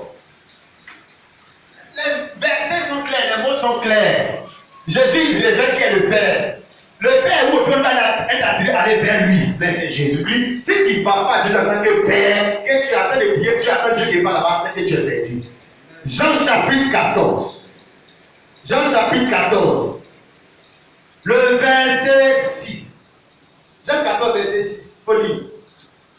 Les versets sont clairs, les mots sont clairs. Jésus révèle qui est le Père. Le Père où on peut être attiré, aller vers lui, mais c'est Jésus-Christ. Si tu ne vas pas à Dieu en tant que Père, que tu attends de prier, tu attends Dieu qui est pas là-bas, c'est que tu es perdu. Jean chapitre 14. Jean chapitre 14. Le verset 6. Jean 14, verset 6. Faut lire.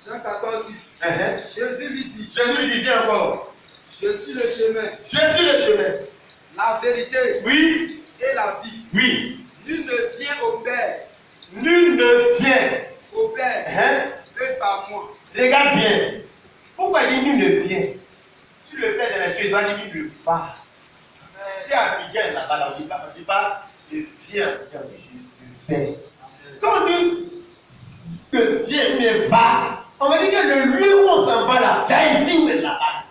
Jean 14, 6. Jésus lui dit, viens encore. je suis le chemin, Je suis le chemin. la vérité Oui, et la vie. oui. Nul ne vient au Père, Nul ne vient. que par moi. Regarde bien. Pourquoi il dit nul ne vient? Si le Père de les cieux doit dire nul ne va. Si Abigail là-bas, on ne dit pas ne viens, ne viens. Quand on dit que viens, ne va, on va dire que le lieu où on s'en va là, c'est ici ou là-bas.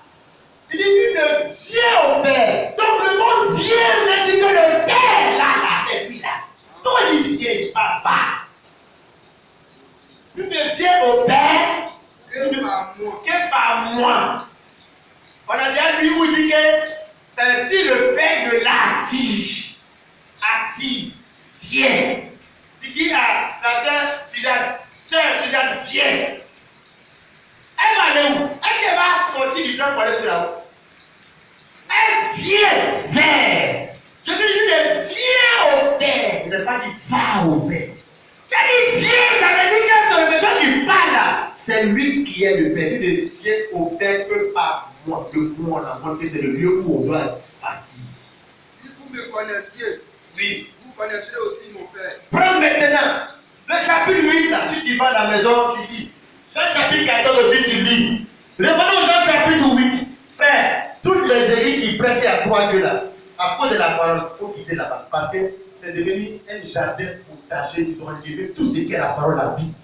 Il dit nul ne vient au Père. Donc le monde vient, mais dit que le Père là, c'est lui là. Donc il vient, il dit pas va. Nul ne vient au Père Que par moi. que par moi. On a déjà lu où il dit que si le Père de l'attire, viens. Tu dis à la sœur Suzanne, viens. Elle va aller où? Est-ce qu'elle va sortir du train pour aller sur la route? Elle vient vers. Je veux dire, viens au Père. Il n'a pas dit va au Père. Quand il vient, ça veut dire que c'est le besoin qui parle là. C'est lui qui est le Père. Il ne vient au Père que par moi. Le moi, la montre, c'est le lieu où on doit partir. Si vous me connaissiez, Oui. vous connaîtrez aussi mon Père. Prends maintenant le chapitre 8, là, si tu vas à la maison, tu lis. Jean chapitre 14 aussi, tu lis. Revenons au Jean chapitre 8. Frère, toutes les élites qui prêtaient à toi Dieu là, à cause de la parole, il faut quitter là-bas. Parce que c'est devenu un jardin potager. Ils ont enlevé tout ce qu'est la parole habite.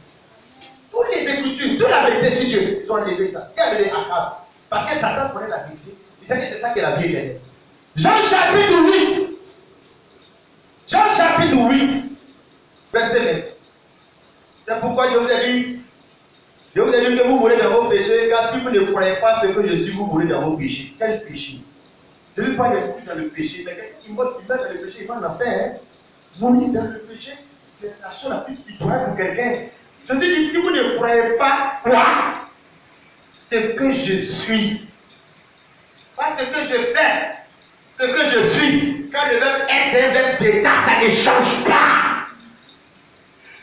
Toutes les écritures, toute la vérité sur Dieu, ils ont enlevé ça. Qui a donné Akab? Parce que Satan connaît la vérité. Il sait que c'est ça qui est la vie éternelle. Jean chapitre 8. Jean chapitre 8. Verset 20. C'est pourquoi je vous ai dit, que vous mourrez dans vos péchés, car si vous ne croyez pas ce que je suis, vous mourrez dans vos péchés. Quel péché? Je ne veux pas mourir dans le péché, mais quelqu'un qui meurt dans le péché, il va en enfer. Mourir dans le péché, c'est la chose la plus pitoyable pour quelqu'un. Je suis dit, si vous ne croyez pas quoi? Ce que je suis. Pas ce que je fais. Ce que je suis. Quand le verbe est, c'est un verbe d'état, ça ne change pas.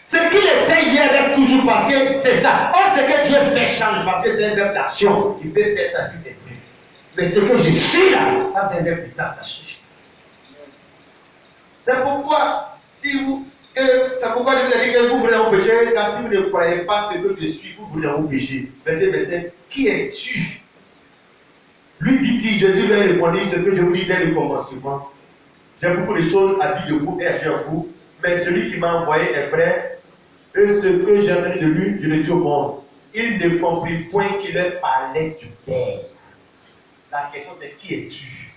Ce qu'il était hier reste toujours parce que c'est ça. Or, ce que Dieu fait change parce que c'est un verbe d'action. Il peut faire ça, il fait plus. Mais ce que je suis là, ça c'est un verbe d'état, ça change. C'est pourquoi, c'est pourquoi je vous ai dit que vous voulez en péché, car si vous ne croyez pas ce que je suis, vous voulez en péché. Verset, qui es-tu? Lui dit-il, Jésus lui a répondu ce que je vous dis dès le commencement. J'ai beaucoup de choses à dire de vous et à agir vous, mais celui qui m'a envoyé est vrai, et ce que j'ai entendu de lui, je le dis au monde. Il ne comprit point qu'il ait parlé du Père. La question c'est qui es-tu?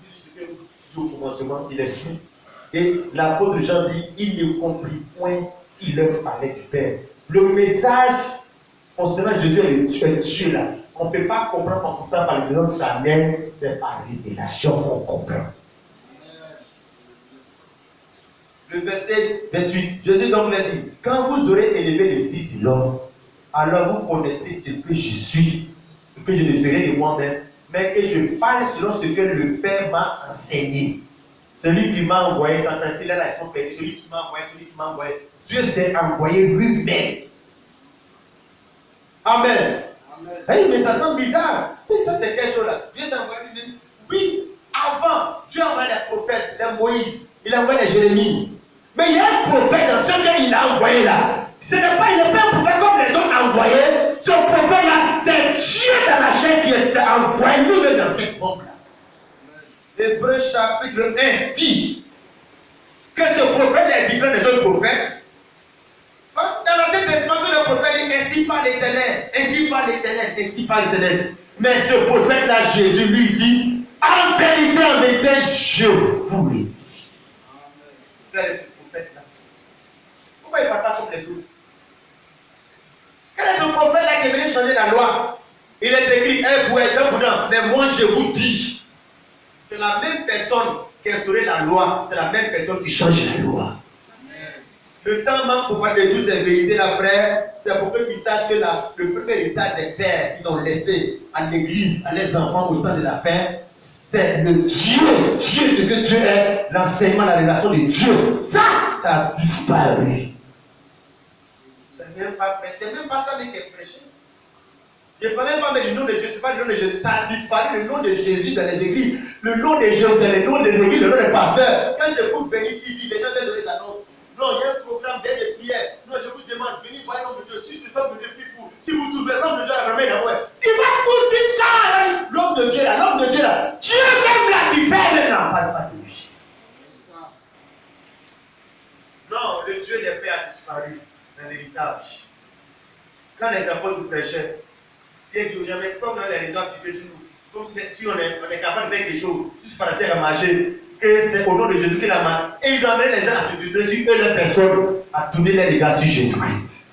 Je dis ce que vous dites au commencement, il explique. Et l'apôtre Jean dit, il ne comprit point qu'il ait parlé du Père. Le message concernant Jésus est Dieu là. On ne peut pas comprendre comme ça par l'expérience charnelle, c'est par révélation qu'on comprend. Le verset 28, Jésus donc l'a dit, quand vous aurez élevé le Fils de l'homme, alors vous connaîtrez ce que je suis, ce que je ne ferai de moi-même, mais que je parle selon ce que le Père m'a enseigné. Celui qui m'a envoyé, quand il a la son Père, celui qui m'a envoyé, Dieu s'est envoyé lui-même. Amen. Hey, mais ça semble bizarre. Mais ça, c'est quelque chose là. Dieu s'est envoyé lui-même. Oui, avant, Dieu a envoyé les prophètes, les Moïse, il a envoyé les Jérémie. Mais il y a un prophète dans ce qu'il a envoyé là. Il n'est pas un prophète comme les autres envoyés. Ce prophète là, c'est Dieu dans la chair qui s'est envoyé lui-même dans cette forme là. Hébreux chapitre 1 dit que ce prophète là est différent des autres prophètes. Dans l'Ancien Testament, le prophète dit ainsi par l'Éternel, ainsi par l'Éternel, ainsi par l'Éternel. Mais ce prophète-là, Jésus lui dit, en vérité, je vous l'ai dit. Quel est ce prophète-là? Pourquoi il ne parle pas comme les autres? Quel est ce prophète-là qui est venu changer la loi? Il est écrit, un bouet, un boudin, mais moi je vous dis. C'est la même personne qui a instauré la loi, c'est la même personne qui change la loi. Le temps manque pour voir de toutes ces vérités-là, frère. C'est pour que tu saches que le premier héritage des pères qu'ils ont laissé à l'église, à leurs enfants au temps de la fin, c'est le Dieu. Dieu, ce que Dieu est, l'enseignement, la relation de Dieu. Ça a disparu. C'est même pas prêché. C'est même pas ça qui est prêché. Je ne peux même pas mettre le nom de Jésus. C'est pas le nom de Jésus. Ça a disparu le nom de Jésus dans les églises. Le nom de Jésus, c'est le nom des églises, le nom des pasteurs. Quand j'écoute Béni TV, les gens viennent donner des annonces. Non, il y a un programme d'aide et prière. Non, je vous demande, venez voir l'homme de Dieu. Si tu tombes de Dieu, si vous trouvez l'homme de Dieu à la vraiment d'amour, il va vous dire ça. L'homme de Dieu là, l'homme de Dieu là. Dieu même là qui fait maintenant. Pas de lui. Non, le Dieu des pères a disparu dans l'héritage. Quand les apôtres prêchaient, Pierre dit aux gens, mais comme l'héritage fixé sur nous, comme si on est capable de faire quelque chose, si c'est pas la terre à marcher, que c'est au nom de Jésus qu'il a marché. Et ils ont amené les gens à se détruire sur eux, leur personne, à tourner les regards sur Jésus-Christ.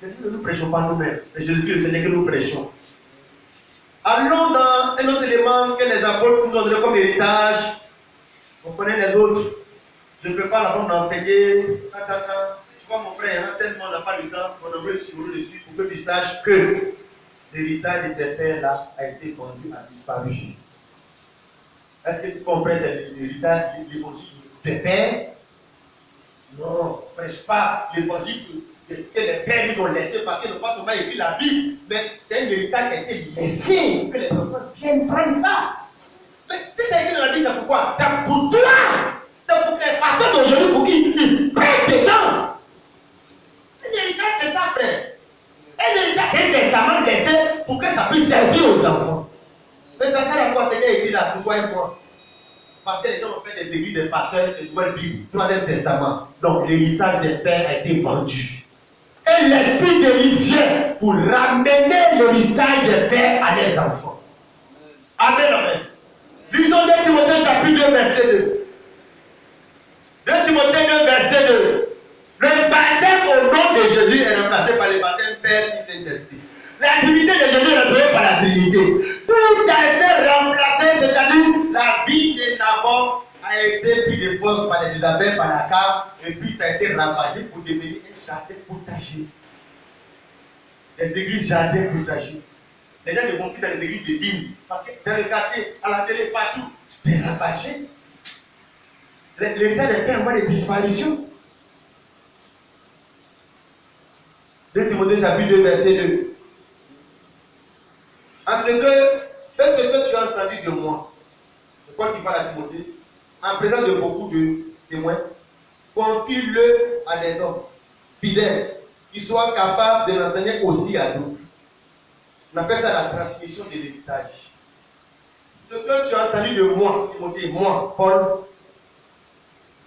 Nous ne prêchons pas nous-mêmes, c'est Jésus-Christ, le Seigneur que nous prêchons. Allons dans un autre élément que les apôtres nous ont donné comme héritage. Vous connaissez les autres. Je ne peux pas la forme d'enseigner. Tu vois mon frère, hein, tellement on n'a pas le temps, on aimerait suivre dessus pour que tu saches que l'héritage de ces pères-là a été vendu, a disparu. Est-ce que tu comprends l'héritage de l'évangile des pères? Non, on ne prêche pas l'évangile que les pères nous ont laissé parce qu'ils n'ont pas seulement écrit la Bible, mais c'est un héritage qui a été laissé, que les enfants viennent prendre ça. Mais si c'est écrit dans la Bible, c'est pourquoi? C'est pour toi! C'est pour que les pasteurs d'aujourd'hui, pour qu'ils prennent dedans. Un héritage, c'est ça, frère. Un héritage, c'est un testament laissé pour que ça puisse servir aux enfants. Mais ça sert à quoi? C'est qu'il y a écrit là, pourquoi et moi? Parce que les gens ont fait des églises, des pasteurs, des nouvelles Bibles, Troisième Testament. Donc l'héritage des pères a été vendu. Et l'esprit de lui vient pour ramener l'héritage des pères à leurs enfants. Amen, amen. Lisons 2 Timothée chapitre 2, verset 2. 2 Timothée 2, verset 2. Le baptême au nom de Jésus est remplacé par le baptême Père, Fils et Saint-Esprit. La Trinité de Jésus est remplacée par la Trinité. Tout a été remplacé, c'est-à-dire la vie de Nabot a été prise de force par les Isabelle, par la cave, et puis ça a été ravagé pour devenir un jardin potager. Les églises jardins potagers. Les gens ne vont plus dans les églises de vignes, parce que dans le quartier, à la télé, partout, c'était ravagé. L'héritage des pères en voie de disparition. 2 Timothée chapitre 2, verset 2. En ce que tu as entendu de moi, de quoi tu parles à Timothée, en présence de beaucoup de témoins, confie-le à des hommes fidèles qui soient capables de l'enseigner aussi à d'autres. On appelle ça la transmission de l'héritage. Ce que tu as entendu de moi, Timothée, moi, Paul,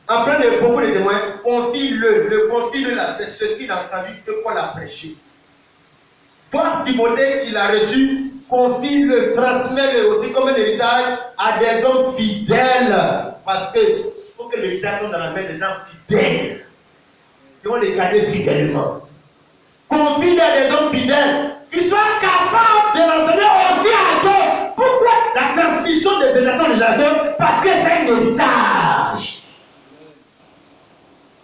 en plein de beaucoup de témoins, confie-le là, c'est ce qu'il a entendu que Paul a prêché. Toi, Timothée, qui l'a reçu, confie-le, transmets-le aussi comme un héritage à des hommes fidèles. Parce que faut que l'héritage tombe dans la main des gens fidèles, qui vont les garder fidèlement. Confie-le à des hommes fidèles, qui soient capables de l'enseigner aussi à d'autres. Pourquoi la transmission des générations en génération? Parce que c'est un héritage.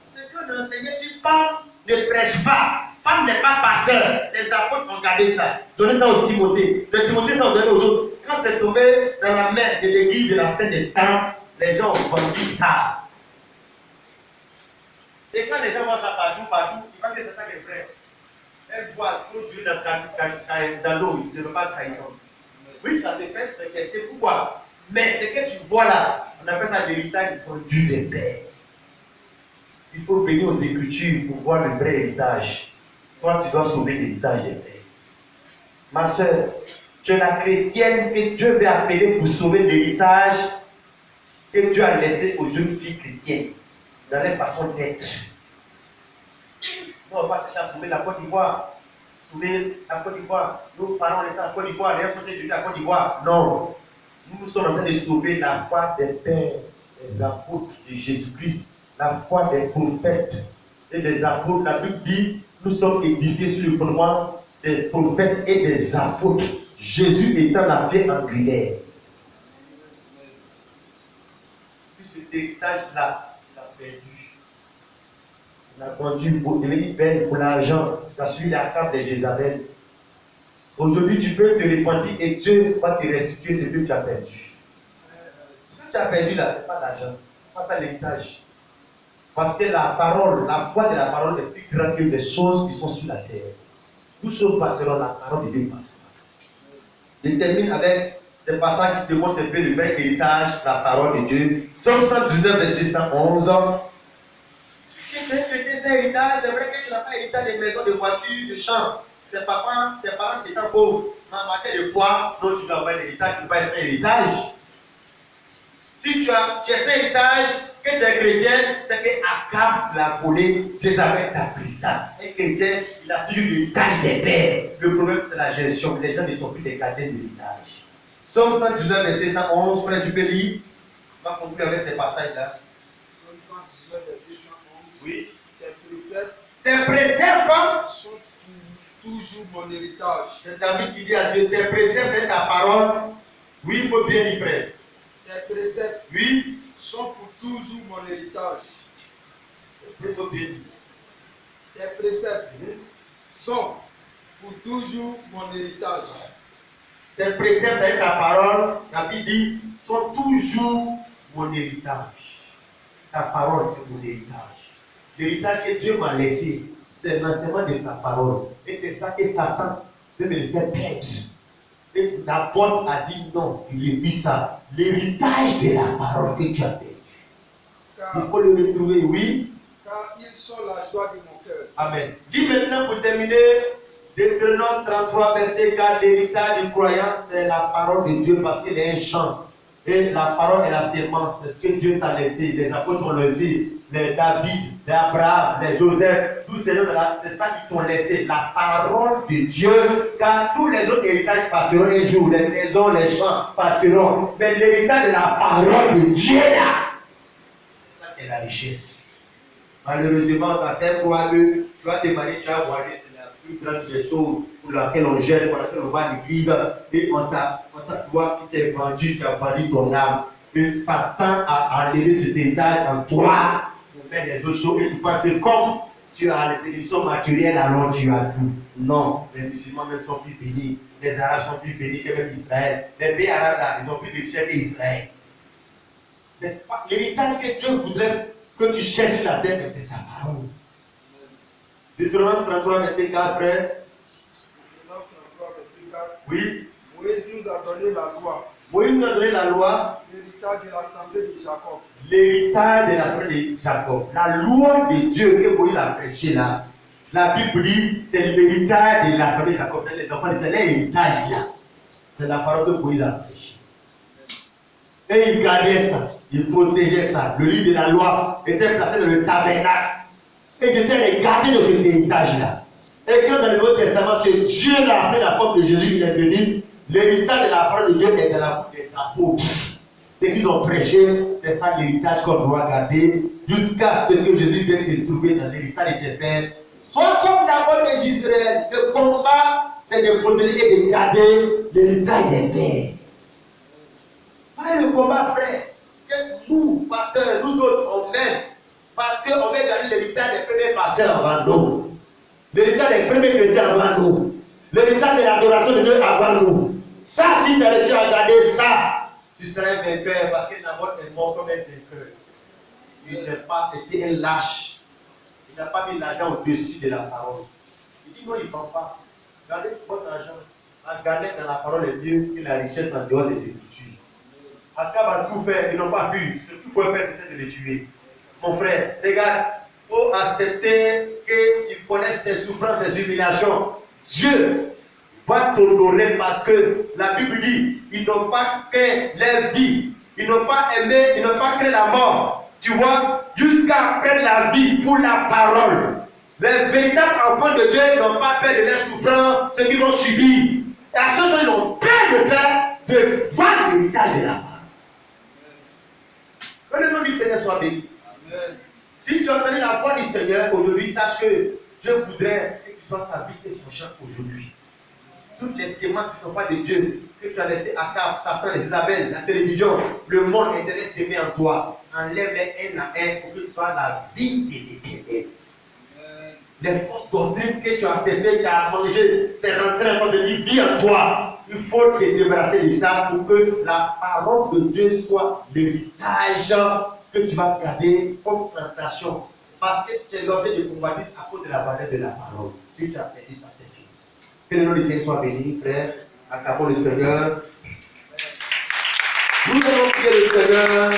Ce qu'on enseignait sur femme ne prêche pas. Femme n'est pas pasteur. Les apôtres ont gardé ça. Donnez ça au Timothée. Le Timothée, ça ont donné aux autres. Quand c'est tombé dans la main de l'église de la fin des temps, les gens ont vendu ça. Et quand les gens voient ça partout, ils pensent que c'est ça qui est vrai. Elle boit trop d'huile dans l'eau, il ne veut pas cailler. Oui, ça s'est fait, c'est pourquoi. Mais ce que tu vois là, on appelle ça l'héritage vendu des pères. Il faut venir aux Écritures pour voir le vrai héritage. Toi, tu dois sauver l'héritage des pères. Ma soeur, tu es la chrétienne que Dieu veut appeler pour sauver l'héritage que Dieu a laissé aux jeunes filles chrétiennes dans leur façon d'être. Nous, on va chercher à sauver la Côte d'Ivoire. Sauver la Côte d'Ivoire. Nos parents laissent la Côte d'Ivoire, les autres de la Côte d'Ivoire. Non. Nous sommes en train de sauver la foi des pères, des apôtres de Jésus-Christ, la foi des prophètes et des apôtres. La Bible dit, nous sommes édifiés sur le fondement des prophètes et des apôtres. Jésus étant la pierre angulaire. Sur cet héritage-là, il a perdu. Il a conduit pour devenir belle pour l'argent. Tu as suivi la carte de Jézabel. Aujourd'hui, tu peux te repentir et Dieu va te restituer ce que tu as perdu. Ce que tu as perdu là, ce n'est pas l'argent. Ce n'est pas ça l'héritage. Parce que la parole, la foi de la parole est plus grande que les choses qui sont sur la terre. Toutes choses passeront, la parole de Dieu passera. Je termine avec ce passage qui te montre un peu le vrai héritage, la parole de Dieu. Psaume 119, verset 111. Si tu es chrétien, c'est héritage. C'est vrai que tu n'as pas hérité des maisons, de voitures, de champs. Tes parents étant pauvres, en matière de foi, donc tu dois avoir un héritage, tu ne peux pas être un héritage. Si tu as ce héritage, que tu es chrétien, c'est que Akab l'a volé, Jézabel t'a pris ça. Un chrétien, il a toujours l'héritage des pères. Le problème, c'est la gestion. Les gens ne sont plus des gardiens de l'héritage. Psaume 119, verset 111, frère, tu peux lire. On va conclure avec ces passages-là. Psaume 119, verset 111. Oui. Tes préceptes sont toujours mon héritage. C'est David qui dit à Dieu, tes préceptes, c'est ta parole. Oui, il faut bien dire, frère. Tes préceptes Oui, sont pour toujours mon héritage. il faut bien dire. Tes préceptes sont pour toujours mon héritage. Tes préceptes avec ta parole, David dit, sont toujours mon héritage. Ta parole est mon héritage. L'héritage que Dieu m'a laissé, c'est l'enseignement de sa parole. Et c'est ça que Satan veut me faire perdre. Et l'apôtre a dit non, il est vu ça. L'héritage de la parole que tu as perdu. Il faut le retrouver, oui. Car ils sont la joie de mon cœur. Amen. Dis maintenant pour terminer, Deutéronome 33, verset 4, l'héritage du croyant, c'est la parole de Dieu parce qu'il est un champ. Et la parole est la sémence, c'est ce que Dieu t'a laissé. Les apôtres ont laissé, les David, les Abraham, les Joseph, tous ces autres-là, c'est ça qu'ils t'ont laissé. La parole de Dieu, car tous les autres héritages passeront un jour. Les maisons, les champs passeront. Mais l'héritage de la parole de Dieu, là, c'est ça qui est la richesse. Malheureusement, ta terre croit que tu vas te marier, tu vas voir, c'est la plus grande des choses pour laquelle on gêne, pour laquelle on va à l'église. Et on t'a, toi qui t'es vendu, tu as vendu ton âme. Et Satan a enlevé cet héritage en toi pour faire les autres choses. Et tu penses que comme tu as les télévisions matérielles, alors tu as tout. Non, les musulmans même sont plus bénis. Les Arabes sont plus bénis que même Israël. Les pays arabes là, ils ont plus de richesse qu'Israël. C'est pas l'héritage que Dieu voudrait que tu cherches sur la terre, mais c'est sa parole. Deutéronome 33, verset 4, frère. Deutéronome 33, verset 4. Oui. Moïse nous a donné la loi. Moïse nous a donné la loi. L'héritage de l'assemblée de Jacob. L'héritage de l'assemblée de Jacob. La loi de Dieu que Moïse a prêchée là. La Bible dit, c'est l'héritage de l'assemblée de Jacob. Les enfants, c'est l'héritage là. C'est la parole que Moïse a prêchée. Et il gardait ça. Il protégeait ça. Le livre de la loi était placé dans le tabernacle. Et c'était les gardiens de cet héritage-là. Et quand dans le Nouveau Testament, c'est Dieu là, après la forme de Jésus qui est venu, l'héritage de la parole de Dieu est dans la bouche des apôtres. Ce qu'ils ont prêché, c'est ça l'héritage qu'on doit garder jusqu'à ce que Jésus vienne te trouver dans l'héritage de tes pères. Sois comme l'apôtre d'Israël. Le combat, c'est de protéger et de garder l'héritage des pères. Pas le combat, frère. Que nous, pasteurs, nous autres, on mène. Parce qu'on veut garder l'héritage des premiers pasteurs avant nous. L'héritage des premiers chrétiens avant nous. L'héritage de l'adoration de Dieu avant nous. Ça, si tu as réussi à garder ça, tu serais vainqueur parce que Naboth est mort comme un vainqueur. Il n'a pas été un lâche. Il n'a pas mis l'argent au-dessus de la parole. Il dit non, il ne prend pas. Gardez votre argent. Gardez dans la parole est mieux que la richesse en dehors des Écritures. Akab a tout fait, ils n'ont pas pu. Ce qu'il pouvait faire, c'était de les tuer. Mon frère, regarde, il faut accepter que tu connaisses ses souffrances, ses humiliations. Dieu va t'honorer parce que la Bible dit, ils n'ont pas créé leur vie, ils n'ont pas aimé, ils n'ont pas créé la mort. Tu vois, jusqu'à perdre la vie pour la parole. Les véritables enfants de Dieu n'ont pas peur de leurs souffrances, ce qu'ils vont subir. Et à ce moment, ils ont peur de faire, de voir l'héritage de la parole. Que le nom du Seigneur soit béni. Si tu as entendu la voix du Seigneur aujourd'hui, sache que Dieu voudrait que tu sois sa vie et son champ aujourd'hui. Toutes les sémences qui ne sont pas de Dieu, que tu as laissé à Akab, Satan, les Isabelle, la télévision, le monde intérêt s'aimer en toi. Enlève-les un à un pour que tu sois la vie de l'éternel. les fausses doctrines que tu as acceptées, tu as mangé, c'est rentré dans ton vie en toi. Il faut te débarrasser de ça pour que la parole de Dieu soit l'héritage que tu vas garder comme plantation. Parce que tu es l'objet de convoitise à cause de la valeur de la parole. Ce que tu as perdu, ça c'est fini. Que le nom du Seigneur soit béni, frère. Acclamons le Seigneur. Nous allons prier le Seigneur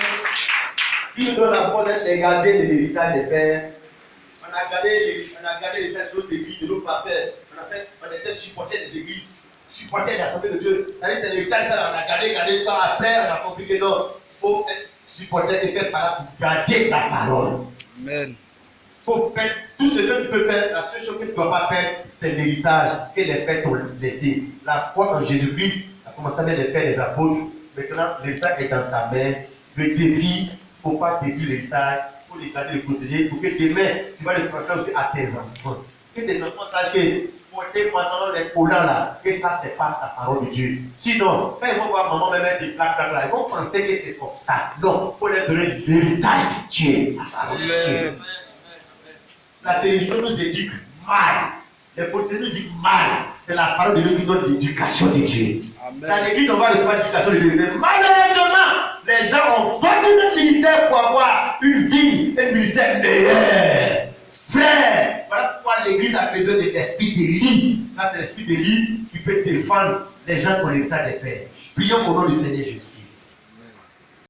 qui nous donne la force d'être gardien de l'héritage des pères. On a gardé les fêtes de nos églises, de nos pasteurs. On était supporters des églises, supporters de l'Assemblée de Dieu. C'est l'héritage, ça, on a gardé ce qu'on a fait, on a compris que non, il faut être supporter et faire par là pour garder la parole. Amen. Il faut faire tout ce que tu peux faire. La seule chose que tu ne dois pas faire, c'est l'héritage que les pères t'ont laissé. La foi en Jésus-Christ a commencé avec les pères des apôtres. Maintenant, l'héritage est dans ta main. Le défi, il ne faut pas détruire l'héritage. Il faut les garder, les protéger pour que demain, tu vas le transmettre aussi à tes enfants. Que tes enfants sachent que porter maintenant les collants là, que ça, c'est pas la parole de Dieu. Sinon, quand ils vont voir maman, même ces plaques là, ils vont penser que c'est comme ça. Non, il faut leur donner l'héritage de Dieu. La parole de Dieu. La télévision nous éduque mal. Les politiciens nous éduquent mal. C'est la parole de Dieu qui donne l'éducation de Dieu. C'est à l'église on va recevoir l'éducation de Dieu. Mais malheureusement, les gens ont vendu notre ministère pour avoir une vie, un ministère meilleur. Frère, voilà pourquoi l'église a besoin de l'esprit d'Élie. Là, c'est l'esprit d'Élie qui peut défendre les gens pour l'état des pères. Prions au nom du Seigneur Jésus.